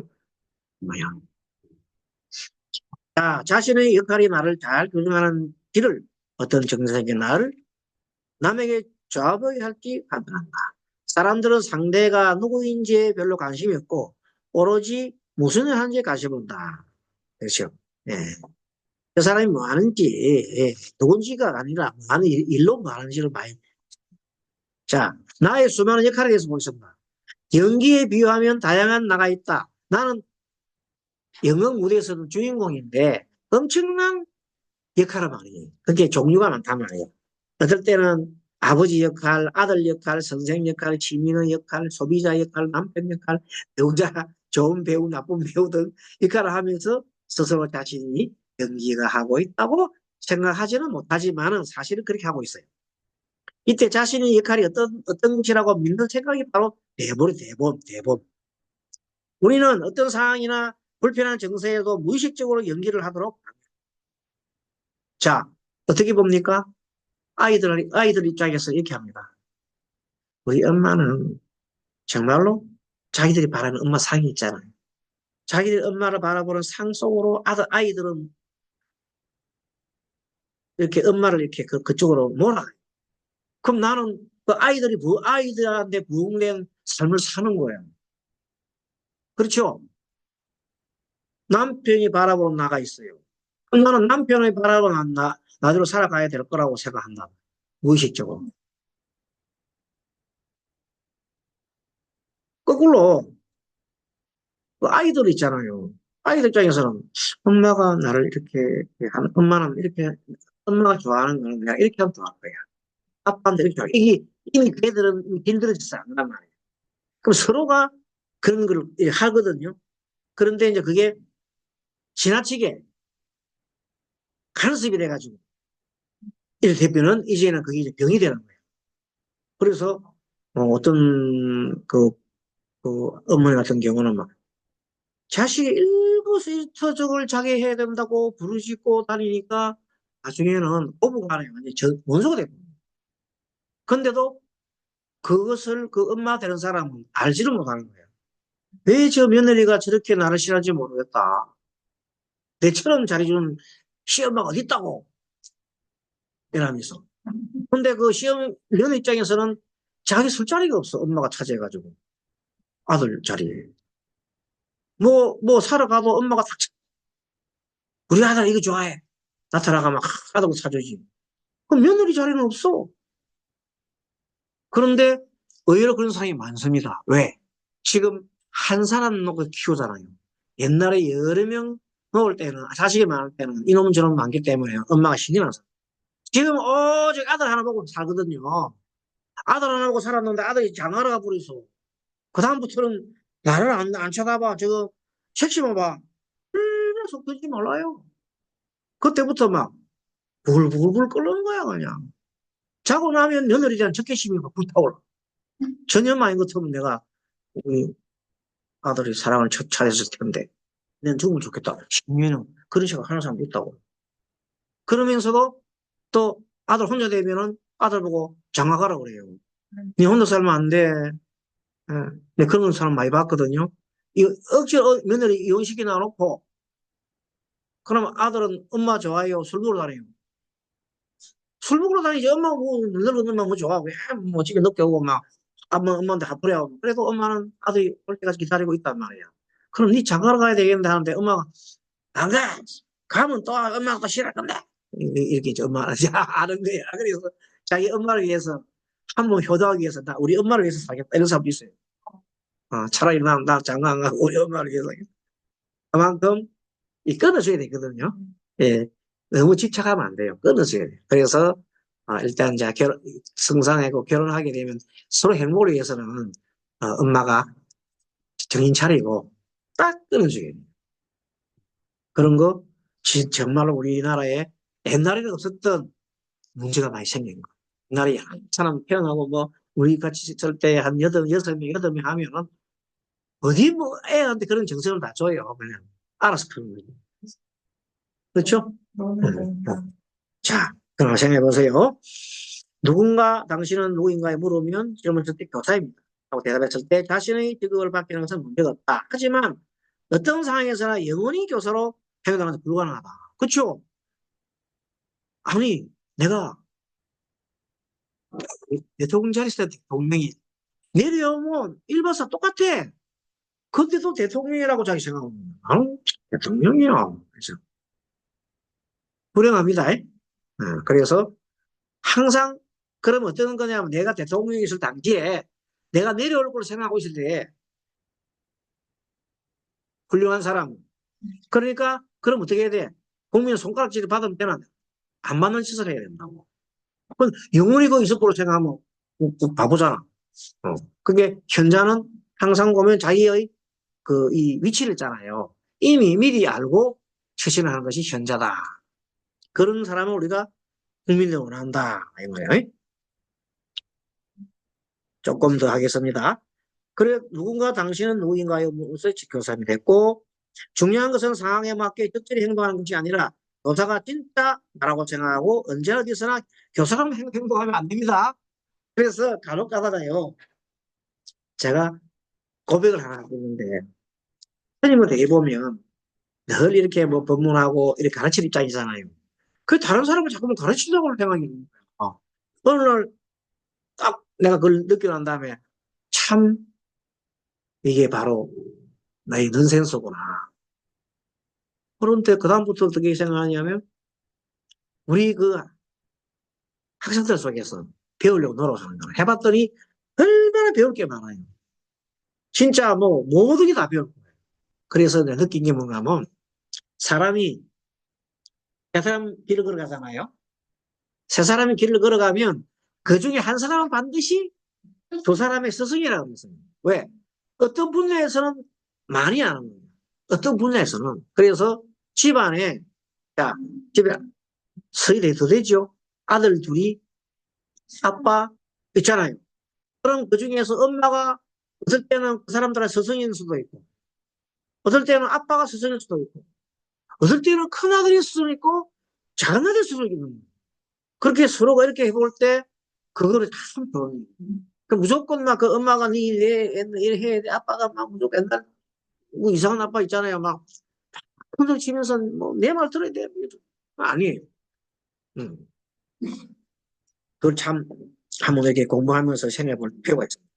뭐야. 자, 자신의 역할이 나를 잘 규정하는 길을 어떤 정서적인 나를 남에게 좌보게 할지 판단한다. 사람들은 상대가 누구인지에 별로 관심이 없고 오로지 무슨 일 하는지에 관심 본다. 그렇죠? 예. 그 사람이 뭐 하는지, 예. 누군지가 아니라 뭐 하는 일로 뭐 하는지를 많이. 자, 나의 수많은 역할에 대해서 보겠습니다. 연기에 비유하면 다양한 나가 있다. 나는 연극 무대에서는 주인공인데 엄청난 역할을 많이 해요. 그게 종류가 많단 말이에요. 어떨 때는 아버지 역할, 아들 역할, 선생 역할, 시민의 역할, 소비자 역할, 남편 역할, 배우자, 좋은 배우, 나쁜 배우 등 역할을 하면서 스스로 자신이 연기가 하고 있다고 생각하지는 못하지만은 사실은 그렇게 하고 있어요. 이때 자신의 역할이 어떤 것이라고 믿는 생각이 바로 대본. 우리는 어떤 상황이나 불편한 정서에도 무의식적으로 연기를 하도록 합니다. 자, 어떻게 봅니까? 아이들 입장에서 이렇게 합니다. 우리 엄마는 정말로 자기들이 바라는 엄마 상이 있잖아요. 자기들 엄마를 바라보는 상 속으로 아이들은 이렇게 엄마를 이렇게 그쪽으로 몰아가요. 그럼 나는 아이들한테 부응된 삶을 사는 거예요. 그렇죠? 남편이 바라보는 나가 있어요. 그럼 나는 남편이 바라보는 나대로 살아가야 될 거라고 생각한다. 무의식적으로. 거꾸로 그 아이들 있잖아요. 아이들 입장에서는 엄마가 나를 이렇게 엄마는 이렇게 엄마가 좋아하는 거는 내가 이렇게 하면 좋아할 거야. 아빠한테 이렇게 좋아. 이게 이미 걔들은 길들여져서 안단 말이에요. 그럼 서로가 그런 걸 하거든요. 그런데 이제 그게 지나치게 간섭이 돼가지고 이를테면은 이제는 그게 이제 병이 되는 거예요. 그래서 어떤 어머니 같은 경우는 막 자식이 일거수일투족을 자기 해야 된다고 부르짖고 다니니까 나중에는 고부간에 완전히 원수가 되고. 근데도 그것을 그 엄마 되는 사람은 알지를 못하는 거예요. 왜 저 며느리가 저렇게 나를 싫어하는지 모르겠다. 내처럼 잘해주는 시엄마가 어디 있다고. 이러면서. 근데 그 시험 며느 입장에서는 자기 술자리가 없어. 엄마가 차지해가지고. 아들 자리에. 뭐 사러 가도 엄마가 탁 우리 아들 이거 좋아해. 나타나가면 하다고 사주지. 그럼 며느리 자리는 없어. 그런데 의외로 그런 사람이 많습니다. 왜? 지금 한 사람 놓고 키우잖아요. 옛날에 여러 명 놓을 때는, 자식이 많을 때는 이놈 저놈 많기 때문에 엄마가 신이 나서. 지금 오직 아들 하나 보고 살거든요. 아들 하나 보고 살았는데 아들이 장가를 가버려서. 그다음부터는 나를 안 쳐다봐. 저거 색시만 봐. 얼마나 속 터지지 몰라요. 그때부터 막 부글부글 끓는 거야 그냥. 자고 나면 며느리에 대한 적개심이 막 불타올라. 전혀 아닌 것처럼 내가 우리 아들이 사랑을 잘했을 텐데 난 죽으면 좋겠다. 10년은 그런 생각 하는 사람도 있다고. 그러면서도 또 아들 혼자 되면은 아들 보고 장가 가라 그래요. 네 혼자 살면 안 돼. 예. 네, 그런 사람 많이 봤거든요. 이 억지로 며느리 이혼시켜 놔놓고 그러면 아들은 엄마 좋아해요. 술 먹으러 다녀요. 술 먹으러 다니지. 엄마 뭐 늙은 엄마 뭐 좋아하고 뭐 집에 늦게 오고 막 엄마한테 화풀이하고 그래도 엄마는 아들이 올 때까지 기다리고 있단 말이야. 그럼 네 장가를 가야 되겠는데 하는데 엄마가 안 가. 가면 또 엄마가 또 싫어할 건데. 이렇게 이제 엄마는 아는 거야. 그래서 자기 엄마를 위해서 한 번 효도하기 위해서 나 우리 엄마를 위해서 살겠다 이런 사람도 있어요. 차라리 나 장가 안 가고 우리 엄마를 위해서 살겠다. 그만큼 이 끊어줘야 되거든요. 예, 너무 집착하면 안 돼요. 끊어줘야 돼요. 그래서 일단 이제 성상하고 결혼하게 되면 서로 행복을 위해서는 엄마가 정신 차리고 딱 끊어줘야 돼요. 그런 거 정말로 우리나라에 옛날에는 없었던 문제가 많이 생긴 거. 옛날에 한 사람 태어나고 뭐 우리 같이 있을 때 한 여섯 명 하면은 어디 뭐 애한테 그런 정성을 다 줘요. 그냥 알아서 크는 거죠. 그렇죠? 자, 그럼 생각해 보세요. 누군가 당신은 누구인가에 물으면 질문 쳤을 때 교사입니다. 하고 대답했을 때 자신의 직업을 바뀌는 것은 문제가 없다. 하지만 어떤 상황에서나 영원히 교사로 행동하는 것은 불가능하다. 그렇죠? 아니 내가 대통령 자리 있을 때 대통령이 내려오면 일반사 똑같아. 근데도 대통령이라고 자기 생각하면 나는 대통령이야. 그래서 불행합니다. 그래서 항상 그럼 어떤 거냐면 내가 대통령이 있을 당시에 내가 내려올 걸 생각하고 있을 때 훌륭한 사람. 그러니까 그럼 어떻게 해야 돼? 국민 손가락질을 받으면 되나? 안 맞는 짓을 해야 된다고. 그건 영원히 거기 있을 거로 생각하면 바보잖아. 그게 현자는 항상 보면 자기의 이 위치를 있잖아요. 이미 미리 알고 처신을 하는 것이 현자다. 그런 사람을 우리가 국민을 원한다. 이거예요. 조금 더 하겠습니다. 그래, 누군가 당신은 누구인가요? 무엇을 교사님이 됐고, 중요한 것은 상황에 맞게 적절히 행동하는 것이 아니라, 교사가 진짜 나라고 생각하고, 언제나 어디서나 교사처럼 행동하면 안 됩니다. 그래서 간혹 가다가요, 제가 고백을 하나 했는데, 선생님을 대해 보면, 늘 이렇게 뭐 법문하고, 이렇게 가르칠 입장이잖아요. 그 다른 사람을 자꾸 가르치려고 생각이 있는 거예요. 어느 날 딱 내가 그걸 느끼고 난 다음에, 참, 이게 바로 나의 넌센스구나. 그런데 그다음부터 어떻게 생각하냐면 우리 그 학생들 속에서 배우려고 노력하는 거예요. 해봤더니 얼마나 배울 게 많아요. 진짜 뭐 모든 게 다 배울 거예요. 그래서 내가 느낀 게 뭔가 하면 사람이 세 사람 길을 걸어가잖아요. 세 사람이 길을 걸어가면 그 중에 한 사람은 반드시 두 사람의 스승이라고 했어요. 왜? 어떤 분야에서는 많이 아는 거예요. 어떤 분야에서는. 그래서 집안에 자 집에 서열이 더 되죠. 아들 둘이 아빠 있잖아요. 그럼 그 중에서 엄마가 어떨 때는 그 사람들의 스승일 수도 있고, 어떨 때는 아빠가 스승일 수도 있고, 어떨 때는 큰아들일 수도 있고, 작은 아들수록 있는 거예요. 그렇게 서로가 이렇게 해볼 때, 그거를 참 좋은 거예요. 그 무조건 막 그 엄마가 니 일 해야 돼. 아빠가 막 무조건 옛날, 뭐 이상한 아빠 있잖아요. 막, 혼을 치면서 뭐 내 말 들어야 돼. 아니에요. 음. 그걸 참, 한번 이렇게 공부하면서 생각해 볼 필요가 있습니다.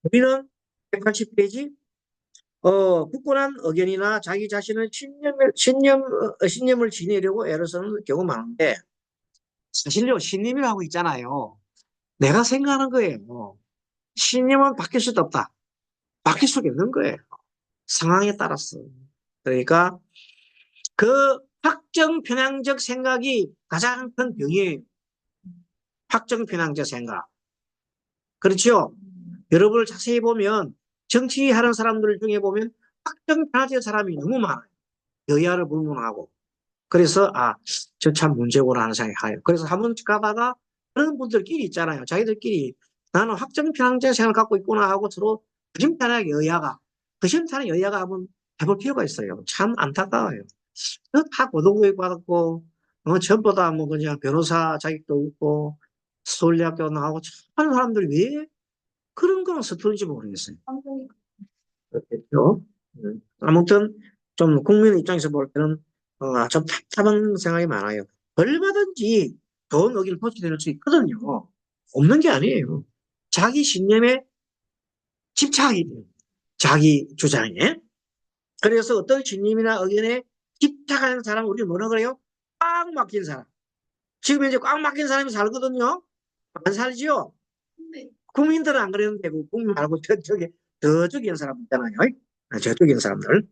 우리는 180페이지, 굳건한 의견이나 자기 자신을 신념을 지니려고 애를 쓰는 경우가 많은데, 사실요, 신념이라고 있잖아요. 내가 생각하는 거예요. 신념은 바뀔 수도 없다. 바뀔 수가 있는 거예요. 상황에 따라서. 그러니까 그 확정 편향적 생각이 가장 큰 병이에요. 확정 편향적 생각. 그렇죠? 여러분을 자세히 보면 정치하는 사람들 중에 보면 확정 편향적 사람이 너무 많아요. 여야를 불문하고. 그래서 저 참 문제구나 하는 생각이 가요. 그래서 한 번 가다가 그런 분들끼리 있잖아요. 자기들끼리 나는 확정 편향적 생각을 갖고 있구나 하고 서로 거심탄하게 여야가 거심탄하게 여야가 한번 해볼 필요가 있어요. 참 안타까워요. 다 고등교육 받았고 전부 다 뭐 그냥 변호사 자격도 있고 서울대학교 나오고 참 하는 사람들이 왜 그런 거는 서투른지 모르겠어요. 그렇겠죠? 아무튼 좀 국민 입장에서 볼 때는 좀 답답한 생각이 많아요. 얼마든지 좋은 의견을 포착될 수 있거든요. 없는 게 아니에요. 자기 신념에 집착이 돼요. 자기 주장에. 그래서 어떤 신념이나 의견에 집착하는 사람 우리 뭐라 그래요? 꽉 막힌 사람. 지금 이제 꽉 막힌 사람이 살거든요. 안 살지요? 네. 국민들은 안 그랬는데 국민 말고 저쪽에 있는 사람 있잖아요. 저쪽에 있는 사람들.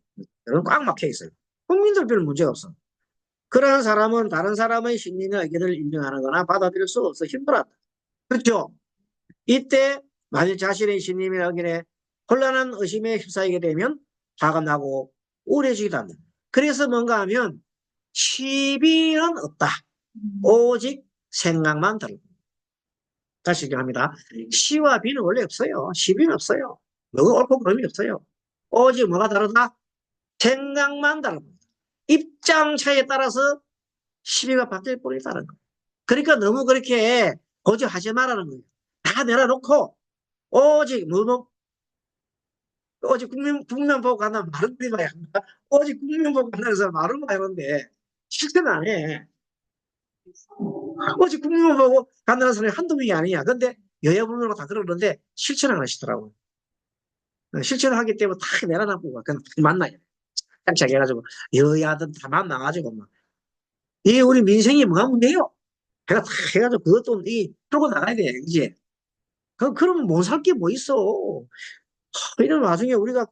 꽉 막혀 있어요. 국민들 별 문제가 없어. 그러한 사람은 다른 사람의 신념이나 의견을 인정하는 거나 받아들일 수 없어 힘들어한다. 그렇죠? 이때 만일 자신의 신념이나 의견에 혼란한 의심에 휩싸이게 되면 화가 나고 우울해지기도 합니다. 그래서 뭔가 하면 시비는 없다. 오직 생각만 들고. 다시 얘기합니다. 시와 비는 원래 없어요. 시비는 없어요. 뭐가 옳고 그름이 없어요. 오직 뭐가 다르다? 생각만 다릅니다. 입장 차이에 따라서 시비가 바뀔 뿐이다는 거예요. 그러니까 너무 그렇게 고집하지 말라는 거예요. 다 내려놓고 오직 오직 국면 보고 간다 말은 해봐야 한다. 오직 국면 보고 간다면서 말은 해는데 실천은 안 해. 오직 국면 보고 간다는 사람이 한두 명이 아니야. 근데 여야 불문하고 다 그러는데 실천을 안 하시더라고요. 실천을 하기 때문에 다 내려놔보고 그냥 만나요. 깜짝 해가지고 여야든 다 만나가지고 막 이게 우리 민생이 뭐가 문제예요? 내가 다 해가지고 그것도 이 풀고 나가야 돼, 이제. 그러면 못 살 게 뭐 있어. 이런 와중에 우리가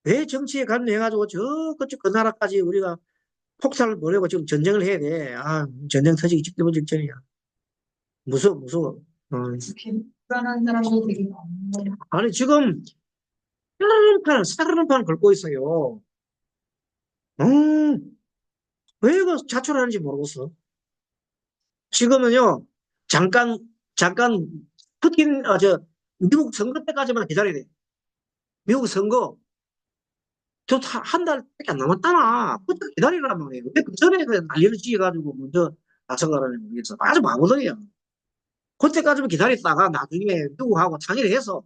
왜 정치에 관여해가지고 그쪽 그 나라까지 우리가 폭탄을 보내고 지금 전쟁을 해야 돼. 전쟁 터지기 직전이야. 무서워, 무서워. 불안한 사람도 되게 많아요. 아니, 지금 사르는판 걸고 있어요. 왜 그 자출하는지 모르겠어. 지금은요, 잠깐, 잠깐, 푸틴, 미국 선거 때까지만 기다려야 돼. 미국 선거, 한 달밖에 안 남았잖아. 그때 기다리란 말이에요. 왜 그 전에 그 난리를 지어가지고 먼저 나서가라는 거겠어. 아주 바보들이야. 그때까지만 기다렸다가 나중에 미국하고 상의를 해서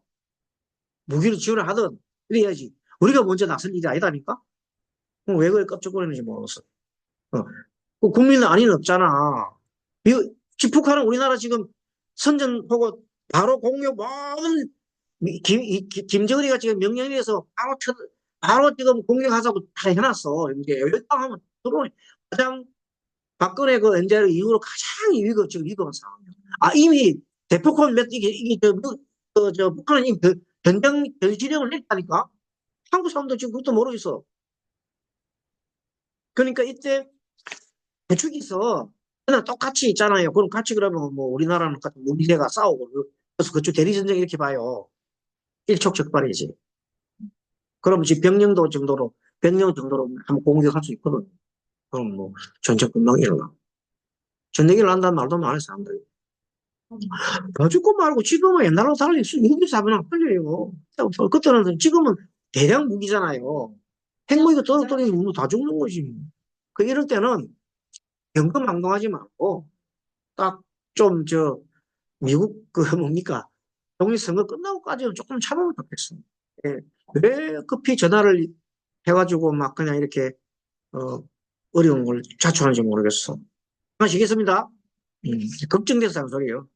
무기를 지원을 하든 그래야지. 우리가 먼저 나설 일이 아니다니까? 그럼 왜 그래 껍죽거리는지 모르겠어. 어. 그 국민은 아니는 없잖아. 북한은 우리나라 지금 선전 보고 바로 공격 모든 김정은이가 지금 명령을 해서 바로 지금 공격하자고 다 해놨어. 이제 열당하면 들어오네. 가장 박근혜 그 연재 이후로 가장 지금 위급한 상황이야. 이미 대포콘 이게 북한은 이미 변지령을 냈다니까? 한국 사람도 지금 그것도 모르겠어. 그러니까 이때 그쪽에서 그냥 똑같이 있잖아요. 그럼 같이 그러면 뭐 우리나라는 우리대가 싸우고 그래서 그쪽 대리전쟁 이렇게 봐요. 일촉즉발이지. 그럼 지금 병영 정도로 한번 공격할 수 있거든. 그럼 뭐 전쟁 금방 일어나. 전쟁 일어난다는 말도 많아요, 사람들이. 더 죽고 말고 지금은 옛날로 달리 무기 사변하고 틀려요. 그때는 지금은 대량 무기잖아요. 핵무기가 떨어뜨리면 다 죽는 거지. 그 이럴 때는 경거망동하지 말고 딱 좀 미국 그 뭡니까 독립선거 끝나고까지는 조금 참으면 좋겠습니다. 예. 왜 급히 전화를 해가지고 막 그냥 이렇게 어, 어려운 걸 자초하는지 모르겠어. 아시겠습니다. 걱정돼서 한 소리예요.